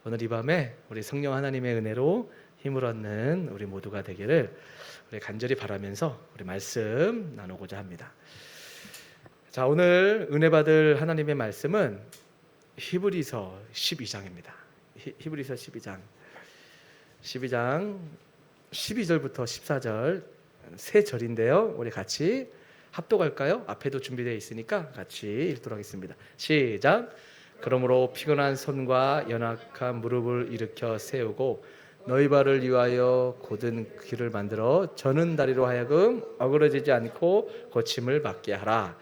오늘 이 밤에 우리 성령 하나님의 은혜로 힘을 얻는 우리 모두가 되기를 우리 간절히 바라면서 우리 말씀 나누고자 합니다. 자, 오늘 은혜 받을 하나님의 말씀은 히브리서 12장입니다. 히브리서 12장 12절부터 14절 세 절인데요. 우리 같이 합독할까요? 앞에도 준비되어 있으니까 같이 읽도록 하겠습니다. 시작. 그러므로 피곤한 손과 연약한 무릎을 일으켜 세우고 너희 발을 위하여 곧은 길을 만들어 저는 다리로 하여금 어그러지지 않고 고침을 받게 하라.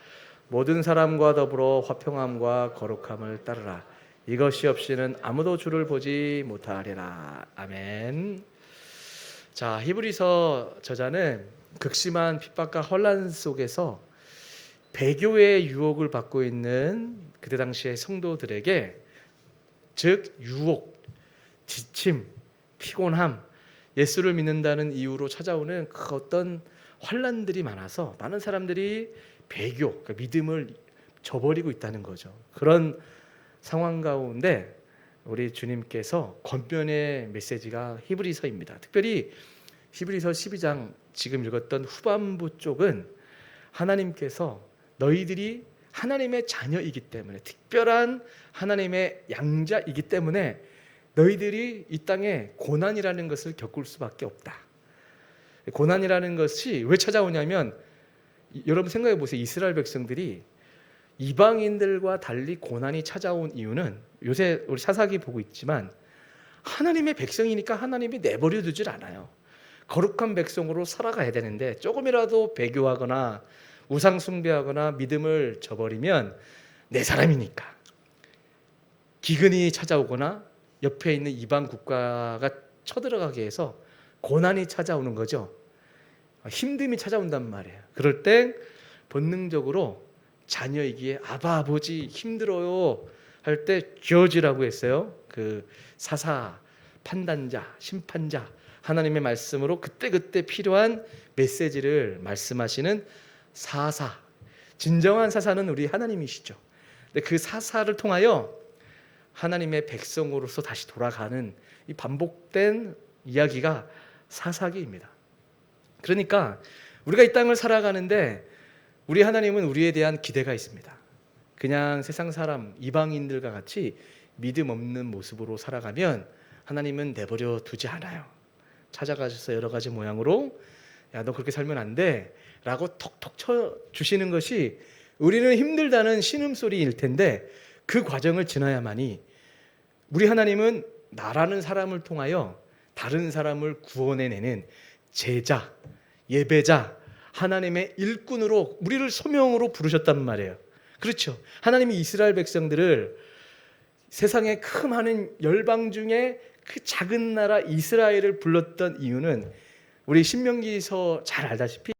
모든 사람과 더불어 화평함과 거룩함을 따르라. 이것이 없이는 아무도 주를 보지 못하리라. 아멘. 자, 히브리서 저자는 극심한 핍박과 혼란 속에서 배교의 유혹을 받고 있는 그때 당시의 성도들에게, 즉 유혹, 지침, 피곤함, 예수를 믿는다는 이유로 찾아오는 그 어떤 혼란들이 많아서 많은 사람들이 배교, 그러니까 믿음을 저버리고 있다는 거죠. 그런 상황 가운데 우리 주님께서 권면의 메시지가 히브리서입니다. 특별히 히브리서 12장 지금 읽었던 후반부 쪽은 하나님께서 너희들이 하나님의 자녀이기 때문에, 특별한 하나님의 양자이기 때문에 너희들이 이 땅에 고난이라는 것을 겪을 수밖에 없다. 고난이라는 것이 왜 찾아오냐면, 여러분 생각해 보세요. 이스라엘 백성들이 이방인들과 달리 고난이 찾아온 이유는, 요새 우리 사사기 보고 있지만 하나님의 백성이니까 하나님이 내버려 두질 않아요. 거룩한 백성으로 살아가야 되는데 조금이라도 배교하거나 우상 숭배하거나 믿음을 저버리면 내 사람이니까 기근이 찾아오거나 옆에 있는 이방 국가가 쳐들어가게 해서 고난이 찾아오는 거죠. 힘듦이 찾아온단 말이에요. 그럴 때 본능적으로 자녀이기에 아바 아버지 힘들어요 할 때 저지라고 했어요. 그 사사, 판단자, 심판자, 하나님의 말씀으로 그때그때 필요한 메시지를 말씀하시는 사사, 진정한 사사는 우리 하나님이시죠. 근데 그 사사를 통하여 하나님의 백성으로서 다시 돌아가는 이 반복된 이야기가 사사기입니다. 그러니까 우리가 이 땅을 살아가는데 우리 하나님은 우리에 대한 기대가 있습니다. 그냥 세상 사람, 이방인들과 같이 믿음 없는 모습으로 살아가면 하나님은 내버려 두지 않아요. 찾아가셔서 여러 가지 모양으로 야, 너 그렇게 살면 안 돼 라고 톡톡 쳐주시는 것이 우리는 힘들다는 신음소리일 텐데, 그 과정을 지나야만이 우리 하나님은 나라는 사람을 통하여 다른 사람을 구원해내는 제자, 예배자, 하나님의 일꾼으로 우리를 소명으로 부르셨단 말이에요. 그렇죠. 하나님이 이스라엘 백성들을 세상의 크 많은 열방 중에 그 작은 나라 이스라엘을 불렀던 이유는 우리 신명기서 잘 알다시피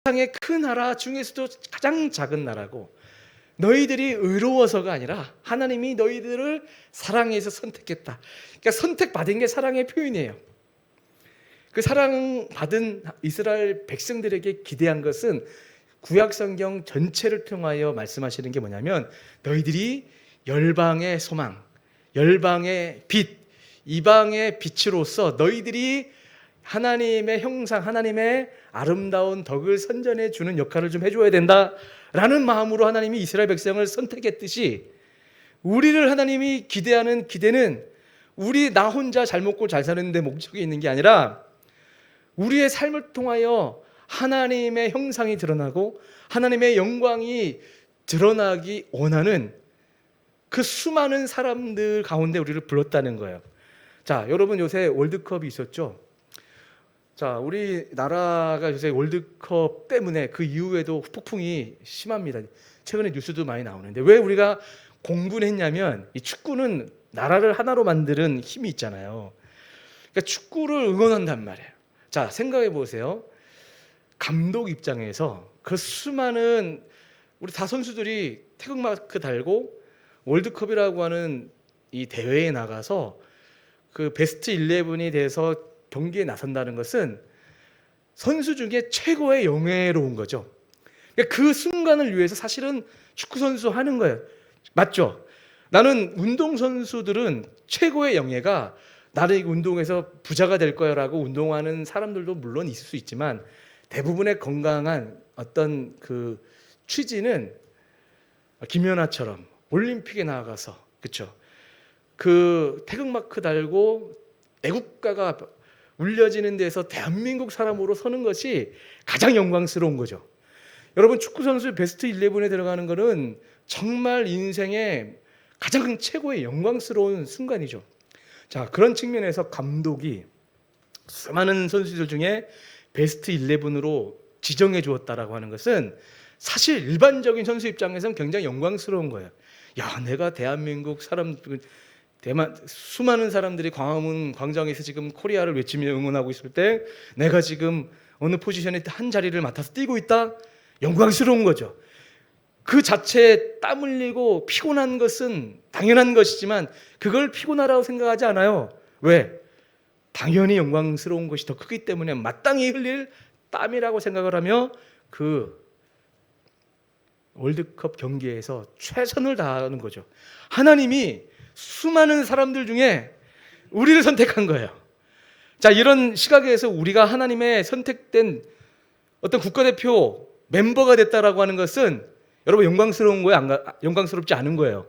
세상의 큰 나라 중에서도 가장 작은 나라고, 너희들이 의로워서가 아니라 하나님이 너희들을 사랑해서 선택했다. 그러니까 선택받은 게 사랑의 표현이에요. 그 사랑받은 이스라엘 백성들에게 기대한 것은 구약성경 전체를 통하여 말씀하시는 게 뭐냐면, 너희들이 열방의 소망, 열방의 빛, 이방의 빛으로서 너희들이 하나님의 형상, 하나님의 아름다운 덕을 선전해 주는 역할을 좀 해줘야 된다라는 마음으로 하나님이 이스라엘 백성을 선택했듯이, 우리를 하나님이 기대하는 기대는 우리 나 혼자 잘 먹고 잘 사는 데 목적이 있는 게 아니라 우리의 삶을 통하여 하나님의 형상이 드러나고 하나님의 영광이 드러나기 원하는 그 수많은 사람들 가운데 우리를 불렀다는 거예요. 자, 여러분 요새 월드컵이 있었죠? 자, 우리나라가 요새 월드컵 때문에 그 이후에도 폭풍이 심합니다. 최근에 뉴스도 많이 나오는데, 왜 우리가 공부를 했냐면, 이 축구는 나라를 하나로 만드는 힘이 있잖아요. 그러니까 축구를 응원한단 말이에요. 자, 생각해 보세요. 감독 입장에서 그 수많은 우리 다 선수들이 태극마크 달고 월드컵이라고 하는 이 대회에 나가서 그 베스트 11이 돼서 경기에 나선다는 것은 선수 중에 최고의 영예로운 거죠. 그 순간을 위해서 사실은 축구 선수 하는 거예요. 맞죠? 나는 운동선수들은 최고의 영예가 나는 운동에서 부자가 될 거야라고 운동하는 사람들도 물론 있을 수 있지만 대부분의 건강한 어떤 그 취지는 김연아처럼 올림픽에 나가서 그렇죠. 그 태극마크 달고 애국가가 울려지는 데서 대한민국 사람으로 서는 것이 가장 영광스러운 거죠. 여러분 축구 선수 베스트 11에 들어가는 것은 정말 인생의 가장 최고의 영광스러운 순간이죠. 자, 그런 측면에서 감독이 수많은 선수들 중에 베스트 11으로 지정해 주었다라고 하는 것은 사실 일반적인 선수 입장에서는 굉장히 영광스러운 거예요. 야, 내가 대한민국 사람 수많은 사람들이 광화문 광장에서 지금 코리아를 외치며 응원하고 있을 때 내가 지금 어느 포지션에 한 자리를 맡아서 뛰고 있다? 영광스러운 거죠. 그 자체에 땀 흘리고 피곤한 것은 당연한 것이지만 그걸 피곤하다고 생각하지 않아요. 왜? 당연히 영광스러운 것이 더 크기 때문에 마땅히 흘릴 땀이라고 생각을 하며 그 월드컵 경기에서 최선을 다하는 거죠. 하나님이 수많은 사람들 중에 우리를 선택한 거예요. 자, 이런 시각에서 우리가 하나님의 선택된 어떤 국가대표 멤버가 됐다라고 하는 것은 여러분 영광스러운 거예요? 영광스럽지 않은 거예요?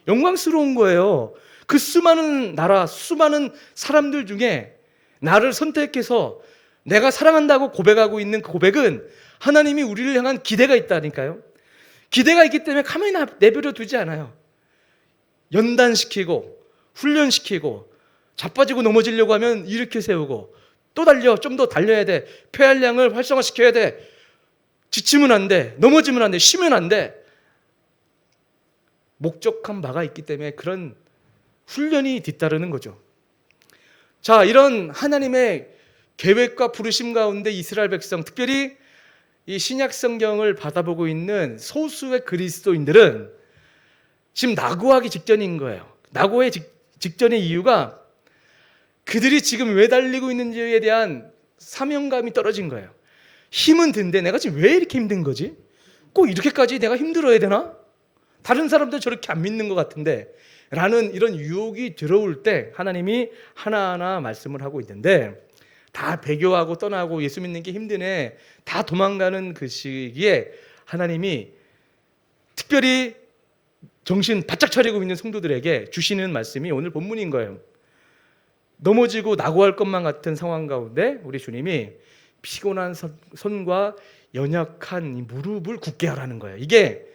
영광스러운 거예요. 그 수많은 나라, 수많은 사람들 중에 나를 선택해서 내가 사랑한다고 고백하고 있는 그 고백은 하나님이 우리를 향한 기대가 있다니까요. 기대가 있기 때문에 가만히 내버려 두지 않아요. 연단시키고 훈련시키고 자빠지고 넘어지려고 하면 일으켜 세우고 또 달려, 좀 더 달려야 돼. 폐활량을 활성화시켜야 돼. 지치면 안 돼. 넘어지면 안 돼. 쉬면 안 돼. 목적한 바가 있기 때문에 그런 훈련이 뒤따르는 거죠. 자, 이런 하나님의 계획과 부르심 가운데 이스라엘 백성, 특별히 이 신약 성경을 받아보고 있는 소수의 그리스도인들은 지금 낙오하기 직전인 거예요. 낙오의 직전의 이유가 그들이 지금 왜 달리고 있는지에 대한 사명감이 떨어진 거예요. 힘은 든데 내가 지금 왜 이렇게 힘든 거지? 꼭 이렇게까지 내가 힘들어야 되나? 다른 사람들 저렇게 안 믿는 것 같은데 라는 이런 유혹이 들어올 때 하나님이 하나하나 말씀을 하고 있는데 다 배교하고 떠나고 예수 믿는 게 힘드네, 다 도망가는 그 시기에 하나님이 특별히 정신 바짝 차리고 있는 성도들에게 주시는 말씀이 오늘 본문인 거예요. 넘어지고 낙오할 것만 같은 상황 가운데 우리 주님이 피곤한 손과 연약한 무릎을 굳게 하라는 거예요. 이게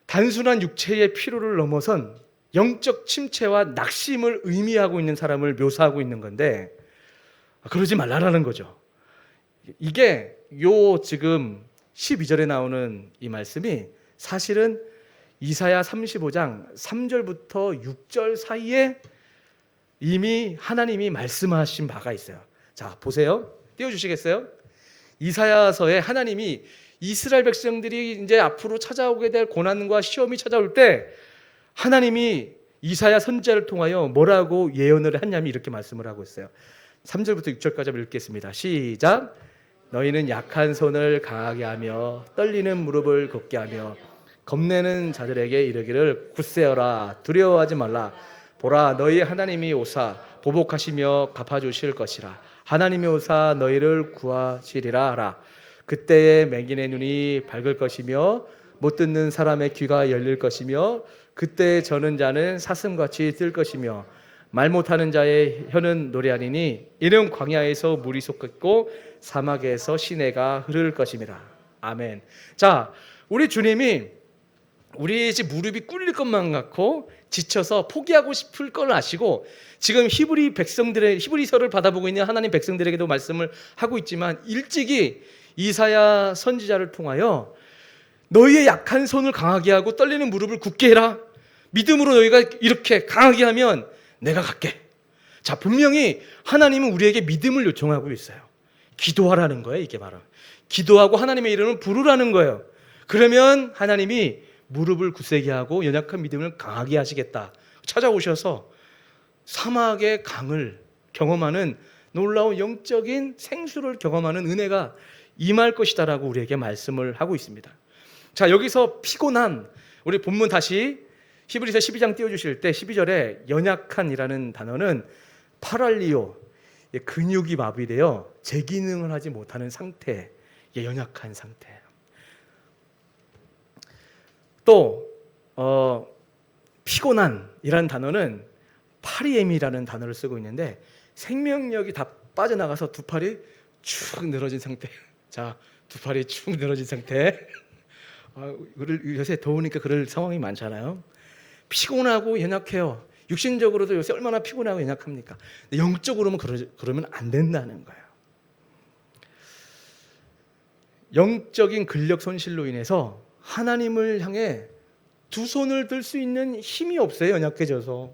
단순한 육체의 피로를 넘어선 영적 침체와 낙심을 의미하고 있는 사람을 묘사하고 있는 건데 그러지 말라라는 거죠. 이게 지금 12절에 나오는 이 말씀이 사실은 이사야 35장 3절부터 6절 사이에 이미 하나님이 말씀하신 바가 있어요. 자, 보세요. 띄워주시겠어요? 이사야서에 하나님이 이스라엘 백성들이 이제 앞으로 찾아오게 될 고난과 시험이 찾아올 때 하나님이 이사야 선지자를 통하여 뭐라고 예언을 했냐면 이렇게 말씀을 하고 있어요. 3절부터 6절까지 읽겠습니다. 시작. 너희는 약한 손을 강하게 하며 떨리는 무릎을 굳게 하며 겁내는 자들에게 이르기를 굳세어라, 두려워하지 말라. 보라, 너희 하나님이 오사 보복하시며 갚아주실 것이라. 하나님이 오사 너희를 구하시리라 하라. 그때에 맹인의 눈이 밝을 것이며 못 듣는 사람의 귀가 열릴 것이며 그때에 저는 자는 사슴같이 뜰 것이며 말 못하는 자의 혀는 노래하리니 이는 광야에서 물이 솟겠고 사막에서 시내가 흐를 것임이라. 아멘. 자, 우리 주님이 우리 집 무릎이 꿇릴 것만 같고 지쳐서 포기하고 싶을 걸 아시고 지금 히브리서를 받아보고 있는 하나님 백성들에게도 말씀을 하고 있지만 일찍이 이사야 선지자를 통하여 너희의 약한 손을 강하게 하고 떨리는 무릎을 굳게 해라. 믿음으로 너희가 이렇게 강하게 하면 내가 갈게. 자, 분명히 하나님은 우리에게 믿음을 요청하고 있어요. 기도하라는 거예요. 이게 바로 기도하고 하나님의 이름을 부르라는 거예요. 그러면 하나님이 무릎을 굳세게 하고 연약한 믿음을 강하게 하시겠다. 찾아오셔서 사막의 강을 경험하는 놀라운 영적인 생수를 경험하는 은혜가 임할 것이다라고 우리에게 말씀을 하고 있습니다. 자, 여기서 피곤한 우리 본문 다시 히브리서 12장 띄워주실 때 12절에 연약한이라는 단어는 파랄리오, 근육이 마비되어 제기능을 하지 못하는 상태, 연약한 상태. 또 피곤한이라는 단어는 파리엠이라는 단어를 쓰고 있는데 생명력이 다 빠져나가서 두 팔이 축 늘어진 상태. 자, 두 팔이 축 늘어진 상태. 요새 더우니까 그럴 상황이 많잖아요. 피곤하고 연약해요. 육신적으로도 요새 얼마나 피곤하고 연약합니까? 영적으로는 그러면 안 된다는 거예요. 영적인 근력 손실로 인해서 하나님을 향해 두 손을 들 수 있는 힘이 없어요. 연약해져서.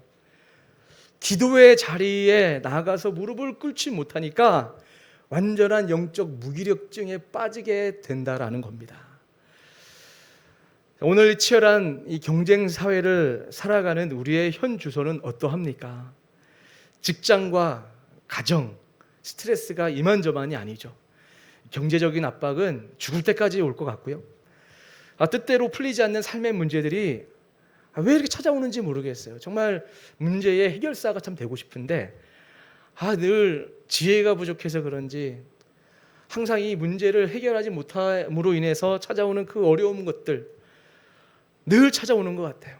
기도의 자리에 나가서 무릎을 꿇지 못하니까 완전한 영적 무기력증에 빠지게 된다라는 겁니다. 오늘 치열한 이 경쟁 사회를 살아가는 우리의 현 주소는 어떠합니까? 직장과 가정, 스트레스가 이만저만이 아니죠. 경제적인 압박은 죽을 때까지 올 것 같고요. 뜻대로 풀리지 않는 삶의 문제들이 왜 이렇게 찾아오는지 모르겠어요. 정말 문제의 해결사가 참 되고 싶은데 늘 지혜가 부족해서 그런지 항상 이 문제를 해결하지 못함으로 인해서 찾아오는 그 어려운 것들 늘 찾아오는 것 같아요.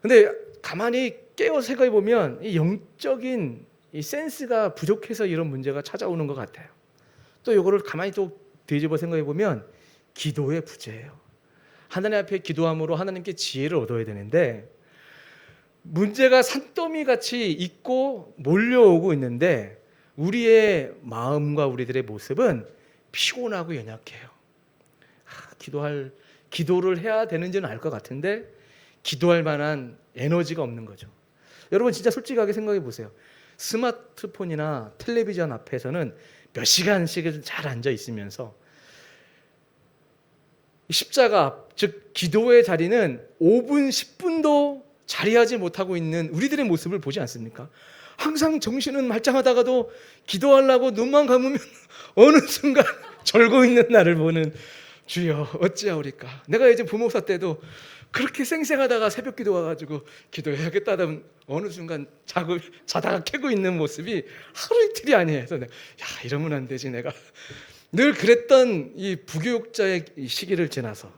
근데 가만히 깨어 생각해 보면 이 영적인 이 센스가 부족해서 이런 문제가 찾아오는 것 같아요. 또 이거를 가만히 또 뒤집어 생각해 보면 기도의 부재예요. 하나님 앞에 기도함으로 하나님께 지혜를 얻어야 되는데 문제가 산더미 같이 있고 몰려오고 있는데 우리의 마음과 우리들의 모습은 피곤하고 연약해요. 기도를 해야 되는지는 알 것 같은데 기도할 만한 에너지가 없는 거죠. 여러분 진짜 솔직하게 생각해 보세요. 스마트폰이나 텔레비전 앞에서는 몇 시간씩 잘 앉아 있으면서 십자가 앞, 즉 기도의 자리는 5분, 10분도 자리하지 못하고 있는 우리들의 모습을 보지 않습니까? 항상 정신은 말짱하다가도 기도하려고 눈만 감으면 어느 순간 절고 있는 나를 보는 주여 어찌하오리까. 내가 예전 부목사 때도 그렇게 쌩쌩하다가 새벽 기도 와가지고 기도해야겠다 하면 어느 순간 자다가 깨고 있는 모습이 하루 이틀이 아니에요. 그래서 이러면 안 되지. 내가 늘 그랬던 이 부교육자의 시기를 지나서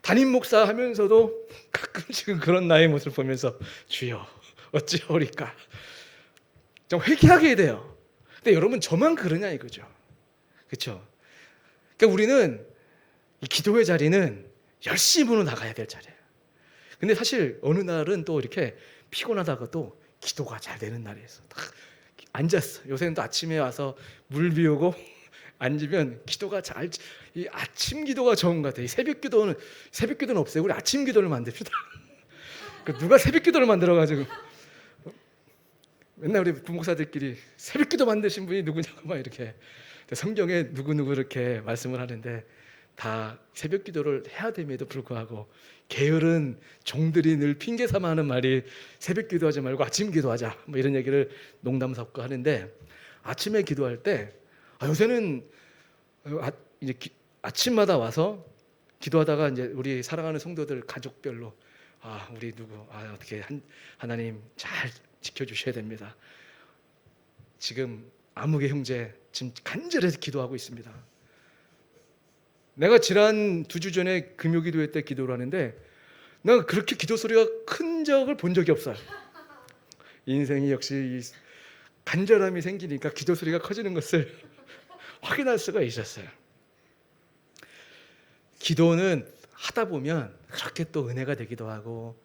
담임 목사 하면서도 가끔씩은 그런 나의 모습을 보면서 주여 어찌하오리까 좀 회개하게 돼요. 근데 여러분 저만 그러냐 이거죠. 그렇죠? 그러니까 우리는 이 기도의 자리는 열심으로 나가야 될 자리예요. 근데 사실 어느 날은 또 이렇게 피곤하다가도 기도가 잘 되는 날이 있어. 딱 앉았어. 요새는 또 아침에 와서 물 비우고 앉으면 기도가 이 아침 기도가 좋은 것 같아요. 새벽 기도는 없어요. 우리 아침 기도를 만듭시다. 누가 새벽 기도를 만들어가지고 맨날 우리 부목사들끼리 새벽 기도 만드신 분이 누구냐고 막 이렇게 성경에 누구누구 이렇게 말씀을 하는데 다 새벽 기도를 해야 됨에도 불구하고 게으른 종들이 늘 핑계 삼아 하는 말이 새벽 기도하지 말고 아침 기도하자 뭐 이런 얘기를 농담 삼고 하는데 아침에 기도할 때 요새는 이제 아침마다 와서 기도하다가 이제 우리 사랑하는 성도들 가족별로 우리 누구 어떻게 하나님 잘 지켜주셔야 됩니다. 지금 아무개 형제 지금 간절해서 기도하고 있습니다. 내가 지난 2주 전에 금요기도회 때 기도를 하는데 내가 그렇게 기도 소리가 큰 적을 본 적이 없어요. 인생이 역시 간절함이 생기니까 기도 소리가 커지는 것을 확인할 수가 있었어요. 기도는 하다 보면 그렇게 또 은혜가 되기도 하고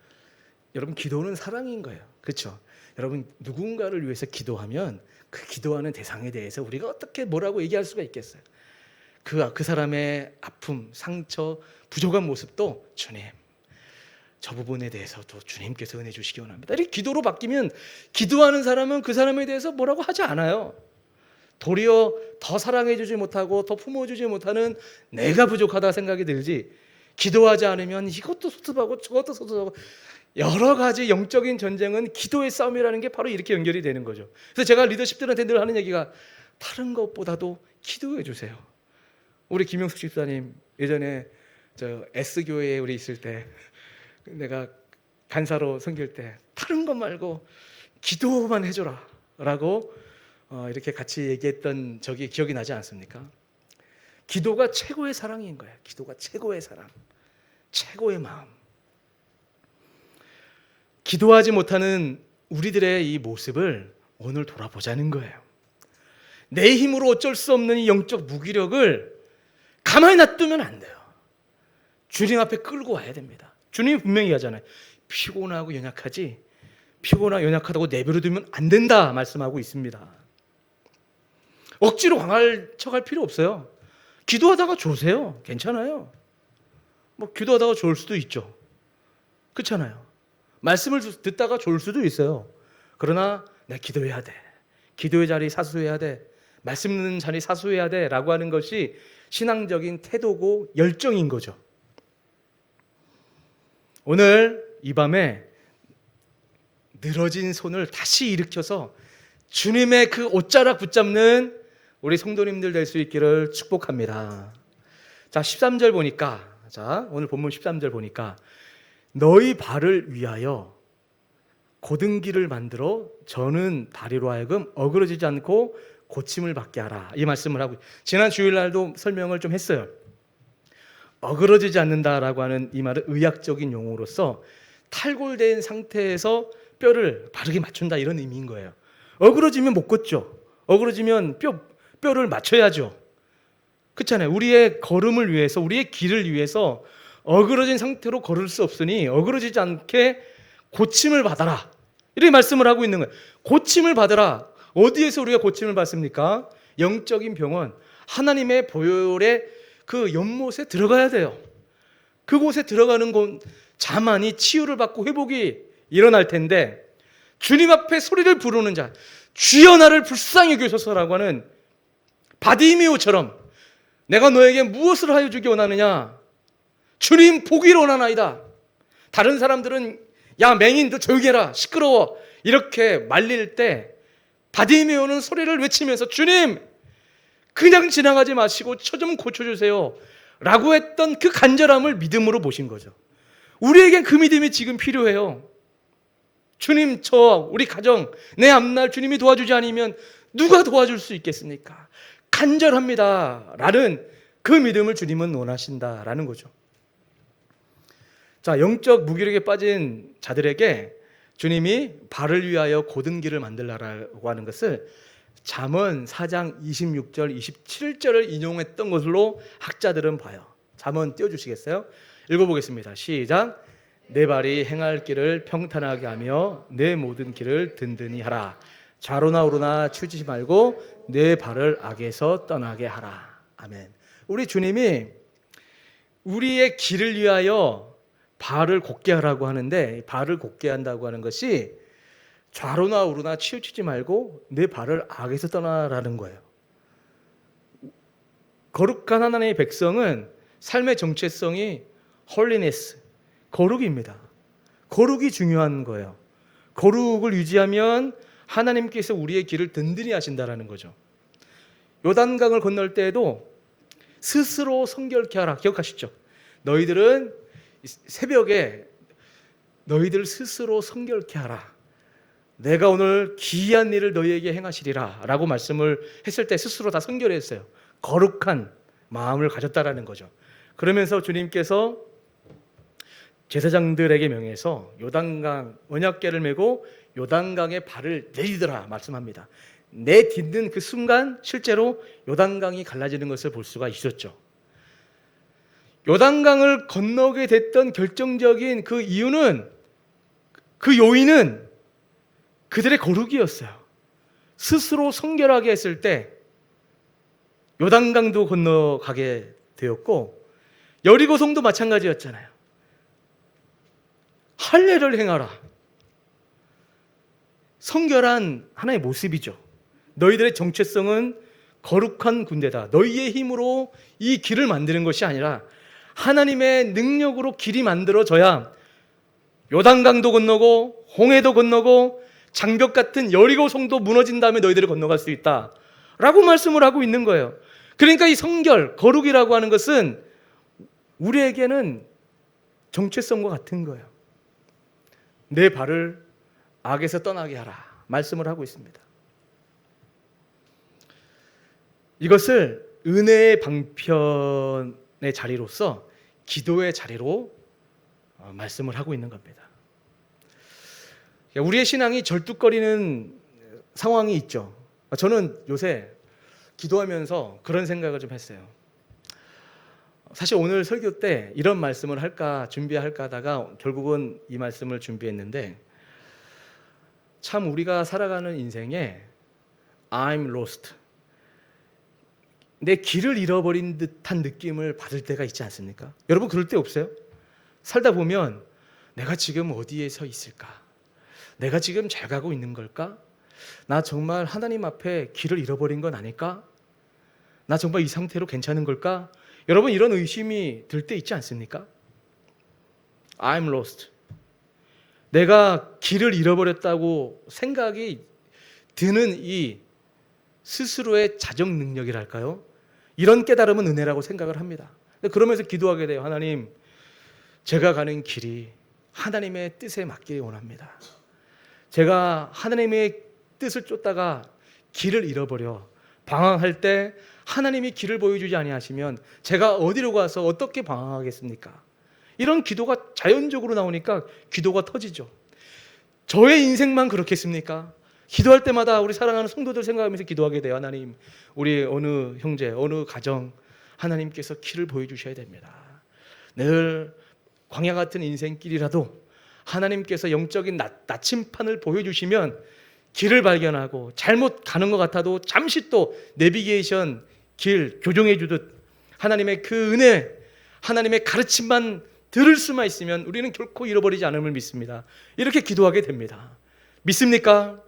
여러분 기도는 사랑인 거예요. 그렇죠? 여러분 누군가를 위해서 기도하면 그 기도하는 대상에 대해서 우리가 어떻게 뭐라고 얘기할 수가 있겠어요? 그 사람의 아픔, 상처, 부족한 모습도 주님 저 부분에 대해서도 주님께서 은혜 주시기 원합니다. 이렇게 기도로 바뀌면 기도하는 사람은 그 사람에 대해서 뭐라고 하지 않아요. 도리어 더 사랑해 주지 못하고 더 품어주지 못하는 내가 부족하다 생각이 들지 기도하지 않으면 이것도 소습하고 저것도 소습하고 여러 가지 영적인 전쟁은 기도의 싸움이라는 게 바로 이렇게 연결이 되는 거죠. 그래서 제가 리더십들한테 늘 하는 얘기가 다른 것보다도 기도해 주세요. 우리 김영숙 집사님 예전에 저 S교회에 우리 있을 때 내가 간사로 섬길 때 다른 것 말고 기도만 해줘라 라고 이렇게 같이 얘기했던 적이 기억이 나지 않습니까? 기도가 최고의 사랑인 거예요. 기도가 최고의 사랑, 최고의 마음. 기도하지 못하는 우리들의 이 모습을 오늘 돌아보자는 거예요. 내 힘으로 어쩔 수 없는 이 영적 무기력을 가만히 놔두면 안 돼요. 주님 앞에 끌고 와야 됩니다. 주님이 분명히 하잖아요. 피곤하고 연약하지, 피곤하고 연약하다고 내버려 두면 안 된다 말씀하고 있습니다. 억지로 강할 척할 필요 없어요. 기도하다가 좋으세요. 괜찮아요. 뭐 기도하다가 좋을 수도 있죠. 그렇잖아요. 말씀을 듣다가 좋을 수도 있어요. 그러나 내 기도해야 돼. 기도의 자리 사수해야 돼. 말씀 듣는 자리 사수해야 돼 라고 하는 것이 신앙적인 태도고 열정인 거죠. 오늘 이 밤에 늘어진 손을 다시 일으켜서 주님의 그 옷자락 붙잡는 우리 성도님들 될 수 있기를 축복합니다. 자, 13절 보니까, 자, 오늘 본문 13절 보니까 너희 발을 위하여 곧은 길을 만들어 저는 다리로 하여금 어그러지지 않고 고침을 받게 하라. 이 말씀을 하고, 지난 주일날도 설명을 좀 했어요. 어그러지지 않는다라고 하는 이 말은 의학적인 용어로서 탈골된 상태에서 뼈를 바르게 맞춘다 이런 의미인 거예요. 어그러지면 못 걷죠. 어그러지면 뼈를 맞춰야죠. 그렇잖아요. 우리의 걸음을 위해서, 우리의 길을 위해서 어그러진 상태로 걸을 수 없으니 어그러지지 않게 고침을 받아라. 이렇게 말씀을 하고 있는 거예요. 고침을 받아라. 어디에서 우리가 고침을 받습니까? 영적인 병원, 하나님의 보혈의 그 연못에 들어가야 돼요. 그곳에 들어가는 곳 자만이 치유를 받고 회복이 일어날 텐데, 주님 앞에 소리를 부르는 자, 주여 나를 불쌍히 여기소서라고 하는 바디미오처럼 내가 너에게 무엇을 하여 주기 원하느냐? 주님 보기를 원하나이다. 다른 사람들은 야 맹인 너 조용히 해라 시끄러워 이렇게 말릴 때 바디메오는 소리를 외치면서 주님 그냥 지나가지 마시고 저 좀 고쳐주세요 라고 했던 그 간절함을 믿음으로 보신 거죠. 우리에겐 그 믿음이 지금 필요해요. 주님 우리 가정 내 앞날 주님이 도와주지 않으면 누가 도와줄 수 있겠습니까? 간절합니다 라는 그 믿음을 주님은 원하신다라는 거죠. 자, 영적 무기력에 빠진 자들에게 주님이 발을 위하여 곧은 길을 만들라라고 하는 것을 잠언 4장 26절 27절을 인용했던 것으로 학자들은 봐요. 잠언 띄워주시겠어요? 읽어보겠습니다. 시작. 내 발이 행할 길을 평탄하게 하며 내 모든 길을 든든히 하라. 좌로나 우로나 치우치지 말고 내 발을 악에서 떠나게 하라. 아멘. 우리 주님이 우리의 길을 위하여 발을 곧게 하라고 하는데, 발을 곧게 한다고 하는 것이 좌로나 우로나 치우치지 말고 내 발을 악에서 떠나라는 거예요. 거룩한 하나님의 백성은 삶의 정체성이 홀리네스, 거룩입니다. 거룩이 중요한 거예요. 거룩을 유지하면 하나님께서 우리의 길을 든든히 하신다라는 거죠. 요단강을 건널 때에도 스스로 성결케 하라. 기억하시죠? 너희들은 새벽에 너희들 스스로 성결케 하라. 내가 오늘 기이한 일을 너희에게 행하시리라 라고 말씀을 했을 때 스스로 다 성결했어요. 거룩한 마음을 가졌다라는 거죠. 그러면서 주님께서 제사장들에게 명해서 요단강 언약궤를 메고 요단강에 발을 내리더라 말씀합니다. 내딛는 그 순간 실제로 요단강이 갈라지는 것을 볼 수가 있었죠. 요단강을 건너게 됐던 결정적인 그 이유는, 그 요인은 그들의 거룩이었어요. 스스로 성결하게 했을 때 요단강도 건너가게 되었고, 여리고성도 마찬가지였잖아요. 할례를 행하라. 성결한 하나의 모습이죠. 너희들의 정체성은 거룩한 군대다. 너희의 힘으로 이 길을 만드는 것이 아니라 하나님의 능력으로 길이 만들어져야 요단강도 건너고 홍해도 건너고 장벽 같은 여리고성도 무너진 다음에 너희들이 건너갈 수 있다 라고 말씀을 하고 있는 거예요. 그러니까 이 성결, 거룩이라고 하는 것은 우리에게는 정체성과 같은 거예요. 내 발을 악에서 떠나게 하라 말씀을 하고 있습니다. 이것을 은혜의 방편의 자리로서 기도의 자리로 말씀을 하고 있는 겁니다. 우리의 신앙이 절뚝거리는 상황이 있죠. 저는 요새 기도하면서 그런 생각을 좀 했어요. 사실 오늘 설교 때 이런 말씀을 할까 준비할까 하다가 결국은 이 말씀을 준비했는데, 참 우리가 살아가는 인생에 I'm lost, 내 길을 잃어버린 듯한 느낌을 받을 때가 있지 않습니까? 여러분 그럴 때 없어요? 살다 보면 내가 지금 어디에 서 있을까? 내가 지금 잘 가고 있는 걸까? 나 정말 하나님 앞에 길을 잃어버린 건 아닐까? 나 정말 이 상태로 괜찮은 걸까? 여러분 이런 의심이 들 때 있지 않습니까? I'm lost. 내가 길을 잃어버렸다고 생각이 드는 이 스스로의 자정 능력이랄까요? 이런 깨달음은 은혜라고 생각을 합니다. 그러면서 기도하게 돼요. 하나님, 제가 가는 길이 하나님의 뜻에 맞기를 원합니다. 제가 하나님의 뜻을 쫓다가 길을 잃어버려 방황할 때 하나님이 길을 보여주지 아니하시면 제가 어디로 가서 어떻게 방황하겠습니까? 이런 기도가 자연적으로 나오니까 기도가 터지죠. 저의 인생만 그렇겠습니까? 기도할 때마다 우리 사랑하는 성도들 생각하면서 기도하게 돼요. 하나님, 우리 어느 형제, 어느 가정 하나님께서 길을 보여주셔야 됩니다. 늘 광야 같은 인생길이라도 하나님께서 영적인 나침판을 보여주시면 길을 발견하고, 잘못 가는 것 같아도 잠시 또 내비게이션 길 교정해 주듯 하나님의 그 은혜, 하나님의 가르침만 들을 수만 있으면 우리는 결코 잃어버리지 않음을 믿습니다. 이렇게 기도하게 됩니다. 믿습니까?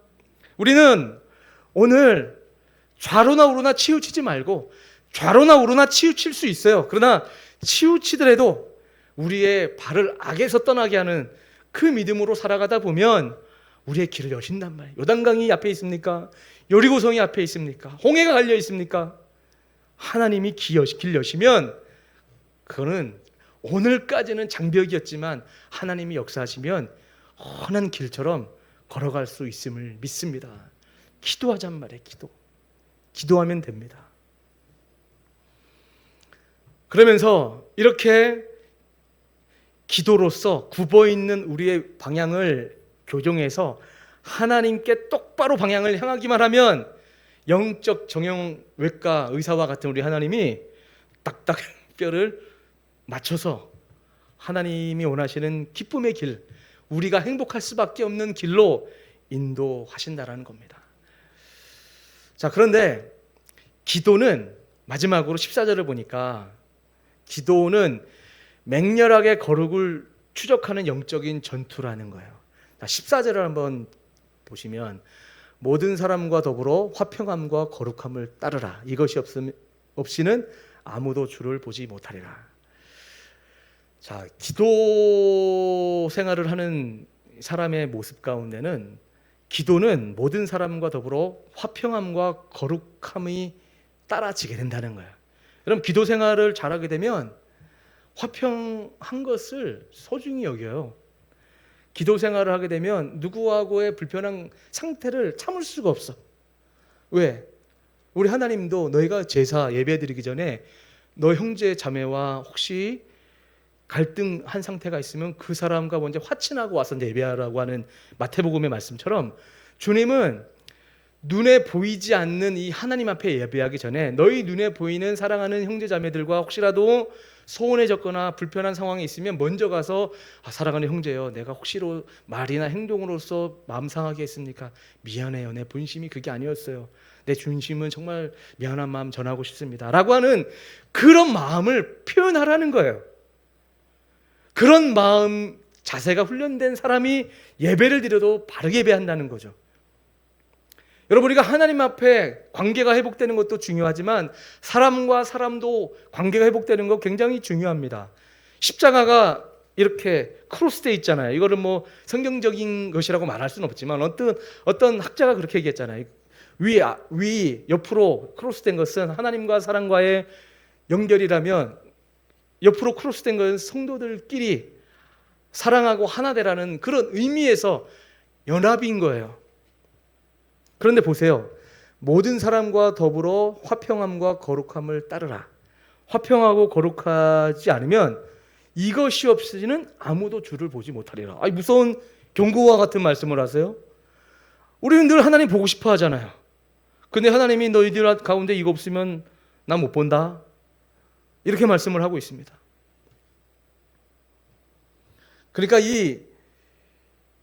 우리는 오늘 좌로나 우로나 치우치지 말고, 좌로나 우로나 치우칠 수 있어요. 그러나 치우치더라도 우리의 발을 악에서 떠나게 하는 그 믿음으로 살아가다 보면 우리의 길을 여신단 말이에요. 요단강이 앞에 있습니까? 여리고성이 앞에 있습니까? 홍해가 갈려 있습니까? 하나님이 길 여시면 그거는 오늘까지는 장벽이었지만 하나님이 역사하시면 훤한 길처럼 걸어갈 수 있음을 믿습니다. 기도하잔 말이에요. 기도하면 됩니다. 그러면서 이렇게 기도로서 굽어있는 우리의 방향을 교정해서 하나님께 똑바로 방향을 향하기만 하면 영적 정형외과 의사와 같은 우리 하나님이 딱딱 뼈를 맞춰서 하나님이 원하시는 기쁨의 길, 우리가 행복할 수밖에 없는 길로 인도하신다라는 겁니다. 자, 그런데 기도는 마지막으로 14절을 보니까 기도는 맹렬하게 거룩을 추적하는 영적인 전투라는 거예요. 14절을 한번 보시면 모든 사람과 더불어 화평함과 거룩함을 따르라. 이것이 없이는 아무도 주를 보지 못하리라. 자, 기도 생활을 하는 사람의 모습 가운데는 기도는 모든 사람과 더불어 화평함과 거룩함이 따라지게 된다는 거예요. 여러분 기도 생활을 잘하게 되면 화평한 것을 소중히 여겨요. 기도 생활을 하게 되면 누구하고의 불편한 상태를 참을 수가 없어. 왜? 우리 하나님도 너희가 제사 예배 드리기 전에 너 형제 자매와 혹시 갈등한 상태가 있으면 그 사람과 먼저 화친하고 와서 예배하라고 하는 마태복음의 말씀처럼 주님은 눈에 보이지 않는 이 하나님 앞에 예배하기 전에 너희 눈에 보이는 사랑하는 형제 자매들과 혹시라도 소원해졌거나 불편한 상황이 있으면 먼저 가서 사랑하는 형제요, 내가 혹시로 말이나 행동으로서 마음 상하게 했습니까? 미안해요. 내 본심이 그게 아니었어요. 내 중심은 정말 미안한 마음 전하고 싶습니다. 라고 하는 그런 마음을 표현하라는 거예요. 그런 마음 자세가 훈련된 사람이 예배를 드려도 바르게 예배한다는 거죠. 여러분 우리가 하나님 앞에 관계가 회복되는 것도 중요하지만 사람과 사람도 관계가 회복되는 거 굉장히 중요합니다. 십자가가 이렇게 크로스되어 있잖아요. 이거를 뭐 성경적인 것이라고 말할 수는 없지만 어떤 학자가 그렇게 얘기했잖아요. 위 옆으로 크로스된 것은 하나님과 사람과의 연결이라면 옆으로 크로스된 것은 성도들끼리 사랑하고 하나 되라는 그런 의미에서 연합인 거예요. 그런데 보세요. 모든 사람과 더불어 화평함과 거룩함을 따르라. 화평하고 거룩하지 않으면 이것이 없이는 아무도 주를 보지 못하리라. 아니, 무서운 경고와 같은 말씀을 하세요. 우리는 늘 하나님 보고 싶어 하잖아요. 근데 하나님이 너희들 가운데 이거 없으면 나 못 본다, 이렇게 말씀을 하고 있습니다. 그러니까 이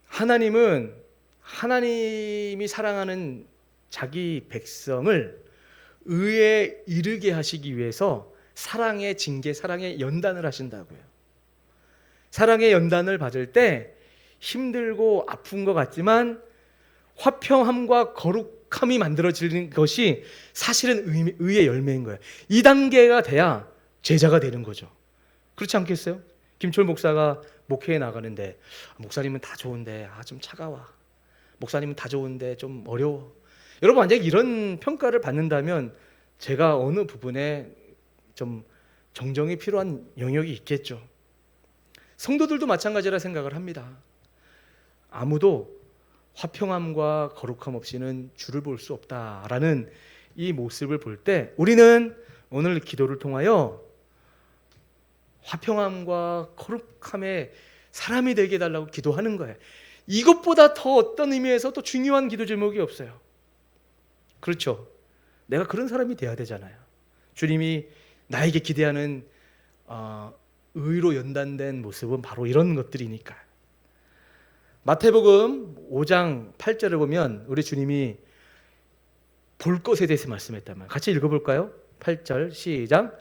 하나님은 하나님이 사랑하는 자기 백성을 의에 이르게 하시기 위해서 사랑의 징계, 사랑의 연단을 하신다고요. 사랑의 연단을 받을 때 힘들고 아픈 것 같지만 화평함과 거룩함이 만들어지는 것이 사실은 의의 열매인 거예요. 이 단계가 돼야 제자가 되는 거죠. 그렇지 않겠어요? 김철 목사가 목회에 나가는데 목사님은 다 좋은데 좀 차가워, 목사님은 다 좋은데 좀 어려워. 여러분, 만약에 이런 평가를 받는다면 제가 어느 부분에 좀 정정이 필요한 영역이 있겠죠. 성도들도 마찬가지라 생각을 합니다. 아무도 화평함과 거룩함 없이는 주를 볼 수 없다라는 이 모습을 볼 때 우리는 오늘 기도를 통하여 화평함과 거룩함의 사람이 되게 해달라고 기도하는 거예요. 이것보다 더 어떤 의미에서 또 중요한 기도 제목이 없어요. 그렇죠? 내가 그런 사람이 돼야 되잖아요. 주님이 나에게 기대하는 의로 연단된 모습은 바로 이런 것들이니까. 마태복음 5장 8절을 보면 우리 주님이 볼 것에 대해서 말씀했단 말이에요. 같이 읽어볼까요? 8절 시작.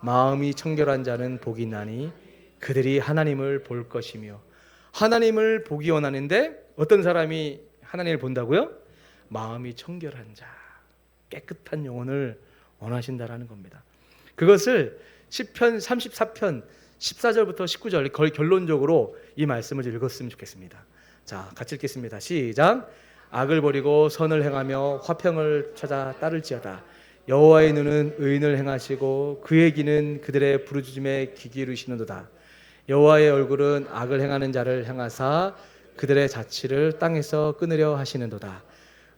마음이 청결한 자는 복이 나니 그들이 하나님을 볼 것이며. 하나님을 보기 원하는데 어떤 사람이 하나님을 본다고요? 마음이 청결한 자, 깨끗한 영혼을 원하신다라는 겁니다. 그것을 시편 34편 14절부터 19절 거의 결론적으로 이 말씀을 읽었으면 좋겠습니다. 자, 같이 읽겠습니다. 시작. 악을 버리고 선을 행하며 화평을 찾아 따를지어다. 여호와의 눈은 의인을 행하시고 그의 귀는 그들의 부르짖음에 귀 기울이시는도다. 여호와의 얼굴은 악을 행하는 자를 향하사 그들의 자취를 땅에서 끊으려 하시는도다.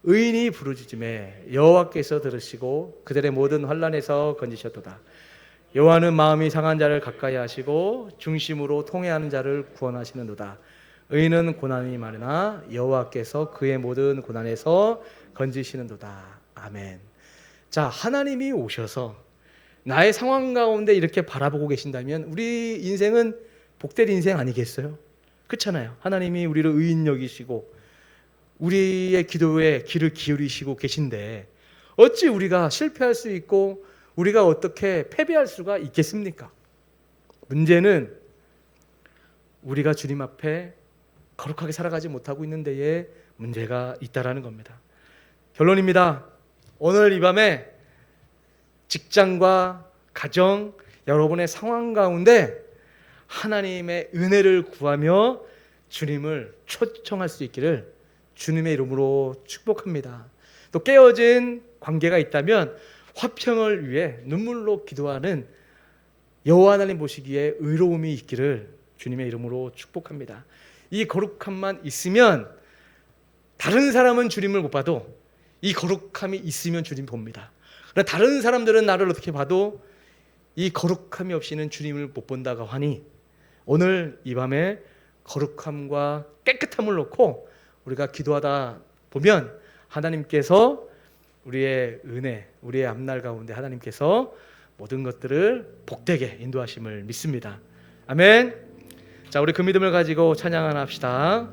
의인이 부르짖음에 여호와께서 들으시고 그들의 모든 환난에서 건지셨도다. 여호와는 마음이 상한 자를 가까이 하시고 중심으로 통회하는 자를 구원하시는도다. 의인은 고난이 많으나 여호와께서 그의 모든 고난에서 건지시는도다. 아멘. 자, 하나님이 오셔서 나의 상황 가운데 이렇게 바라보고 계신다면 우리 인생은 복된 인생 아니겠어요? 그렇잖아요. 하나님이 우리를 의인 여기시고 우리의 기도에 귀를 기울이시고 계신데 어찌 우리가 실패할 수 있고 우리가 어떻게 패배할 수가 있겠습니까? 문제는 우리가 주님 앞에 거룩하게 살아가지 못하고 있는 데에 문제가 있다라는 겁니다. 결론입니다. 오늘 이 밤에 직장과 가정, 여러분의 상황 가운데 하나님의 은혜를 구하며 주님을 초청할 수 있기를 주님의 이름으로 축복합니다. 또 깨어진 관계가 있다면 화평을 위해 눈물로 기도하는 여호와 하나님 보시기에 의로움이 있기를 주님의 이름으로 축복합니다. 이 거룩함만 있으면 다른 사람은 주님을 못 봐도 이 거룩함이 있으면 주님 봅니다. 그러나 다른 사람들은 나를 어떻게 봐도 이 거룩함이 없이는 주님을 못 본다고 하니 오늘 이 밤에 거룩함과 깨끗함을 놓고 우리가 기도하다 보면 하나님께서 우리의 은혜, 우리의 앞날 가운데 하나님께서 모든 것들을 복되게 인도하심을 믿습니다. 아멘. 자, 우리 그 믿음을 가지고 찬양 하나 합시다.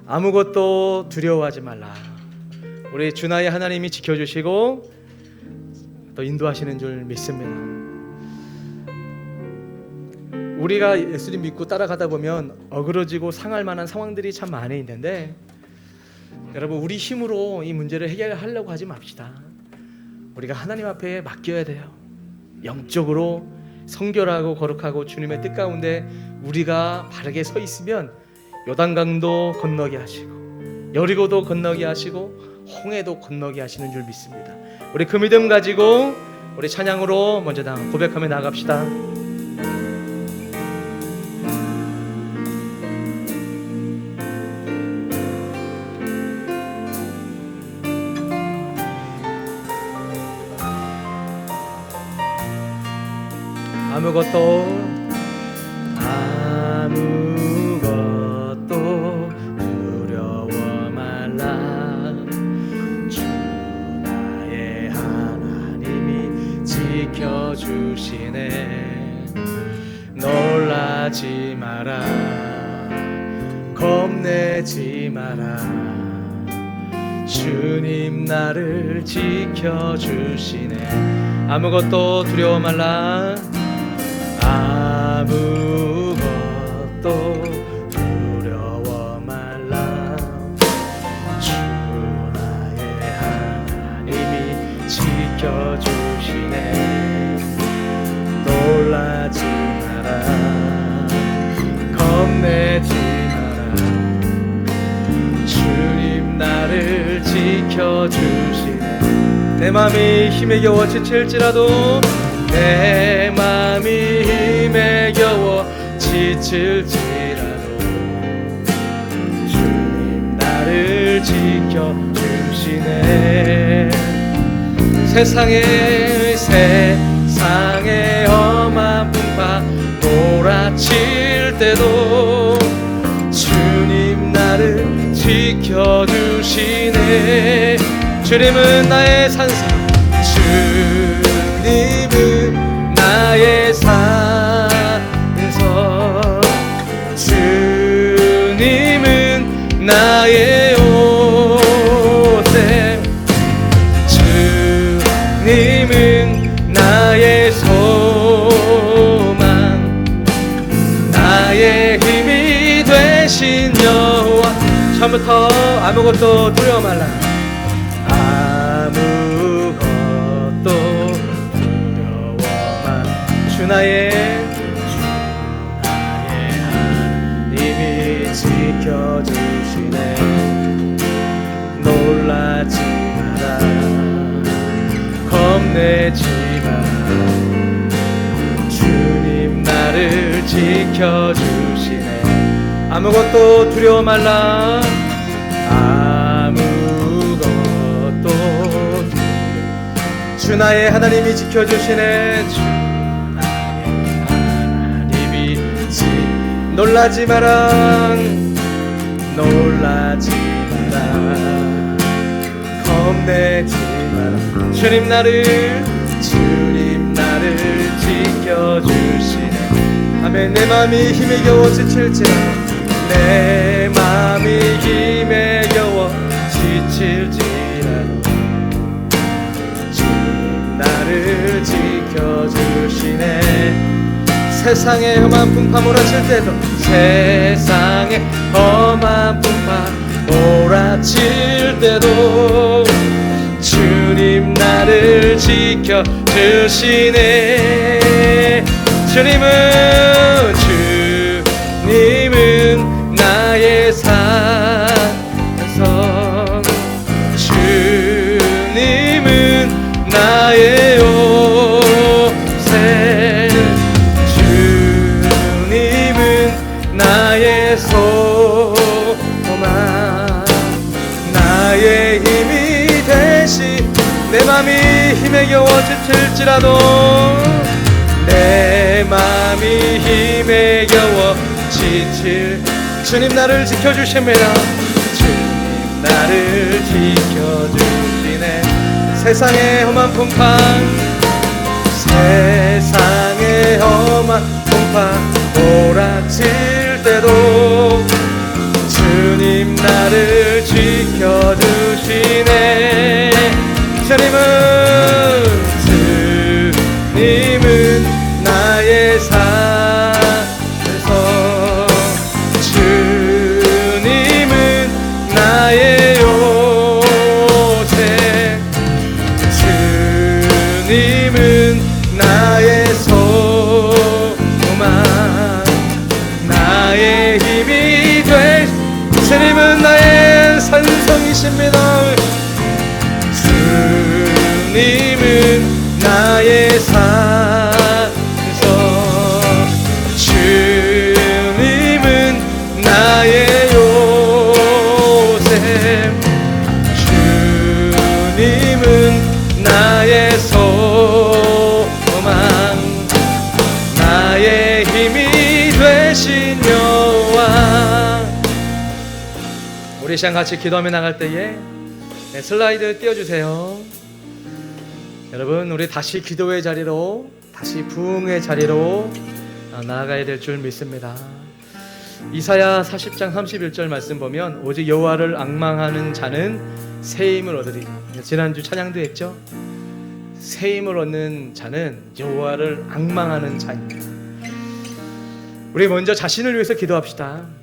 아무것도 두려워하지 말라. 우리 주나의 하나님이 지켜주시고 또 인도하시는 줄 믿습니다. 우리가 예수님 믿고 따라가다 보면 어그러지고 상할 만한 상황들이 참 많이 있는데 여러분, 우리 힘으로 이 문제를 해결하려고 하지 맙시다. 우리가 하나님 앞에 맡겨야 돼요. 영적으로 성결하고 거룩하고 주님의 뜻 가운데 우리가 바르게 서 있으면 요단강도 건너게 하시고 여리고도 건너게 하시고 홍해도 건너게 하시는 줄 믿습니다. 우리 그 믿음 가지고 우리 찬양으로 먼저 고백하며 나갑시다. 아무것도 두려워 말라. 주 나의 하나님이 지켜주시네. 놀라지 마라, 겁내지 마라. 주님 나를 지켜주시네. 아무것도 두려워 말라. 아무것도 두려워 말라. 주 나의 하나님이 지켜주시네. 놀라지 마라, 겁내지 마라. 주님 나를 지켜주시네. 내 맘이 힘에 겨워 지칠지라도, 내 맘이 힘에 겨워 지칠지라도 주님 나를 지켜주시네. 세상에 험한 풍파 몰아칠 때도 주님 나를 지켜주시네. 주님은 나의 산성, 주님은 나의 산성, 주님은 나의 요새, 주님은 나의 소망, 나의 힘이 되신 여호와. 처음부터 아무것도 두려워 말라. 아무것도 두려워 말라. 주 나의 하나님이 지켜주시네. 놀라지 마라, 겁내지 마라. 주님 나를 지켜주시네. 아무것도 두려워 말라. 아무것도 주 나의 하나님이 지켜주시네. 주 나의 하나님이 놀라지 마라, 놀라지 마라, 겁내지 마라. 주님 나를 지켜주시네. 아멘. 내 맘이 힘에 겨워 지칠지라도, 내 맘이 힘에 겨워 지칠지라도 주님 나를 지켜주시네. 세상에 험한 풍파 몰아칠 때도, 세상에 험한 풍파 몰아칠 때도 주님 나를 지켜주시네. 주님은 나의 산성, 주님은 나의 요새, 주님은 나의 소망, 나의 힘이 되시. 내 맘이 힘에 겨워 지칠지라도, 내 맘이 힘에 겨워 지칠. 주님 나를 지켜주십니다. 주님 나를 지켜주시네. 세상의 험한 풍파, 세상의 험한 풍파 몰아칠 때도 주님 나를 지켜주시네. 주님은 나의 산성, 주님은 나의 요새, 주님은 나의 소망, 나의 힘이 되. 주님은 나의 산성이십니다. 주님은 나의 산성, 주님은 나의 요새, 주님은 나의 소망, 우리 시간 같이 기도하며 나갈 때에 슬라이드 띄워주세요. 여러분, 우리 다시 기도의 자리로, 다시 부흥의 자리로 나아가야 될 줄 믿습니다. 이사야 40장 31절 말씀 보면 오직 여호와를 앙망하는 자는 새 힘을 얻으리. 지난주 찬양도 했죠. 새 힘을 얻는 자는 여호와를 앙망하는 자입니다. 우리 먼저 자신을 위해서 기도합시다.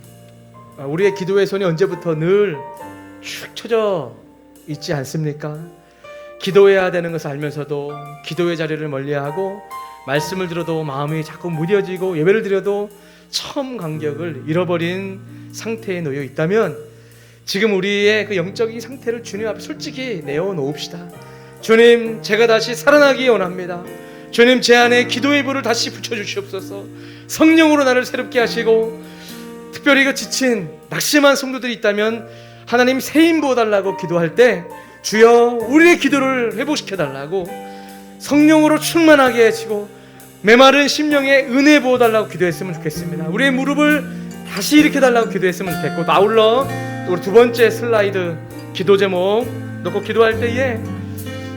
우리의 기도의 손이 언제부터 늘 축 처져 있지 않습니까? 기도해야 되는 것을 알면서도 기도의 자리를 멀리하고 말씀을 들어도 마음이 자꾸 무뎌지고 예배를 드려도 처음 감격을 잃어버린 상태에 놓여 있다면 지금 우리의 그 영적인 상태를 주님 앞에 솔직히 내어놓읍시다. 주님, 제가 다시 살아나기 원합니다. 주님, 제 안에 기도의 불을 다시 붙여주시옵소서. 성령으로 나를 새롭게 하시고, 특별히 그 지친 낙심한 성도들이 있다면 하나님 새 힘 부어달라고 기도할 때 주여 우리의 기도를 회복시켜달라고, 성령으로 충만하게 해주시고 메마른 심령에 은혜 부어달라고 기도했으면 좋겠습니다. 우리의 무릎을 다시 일으켜달라고 기도했으면 좋겠고, 아울러 또 우리 두 번째 슬라이드 기도 제목 놓고 기도할 때에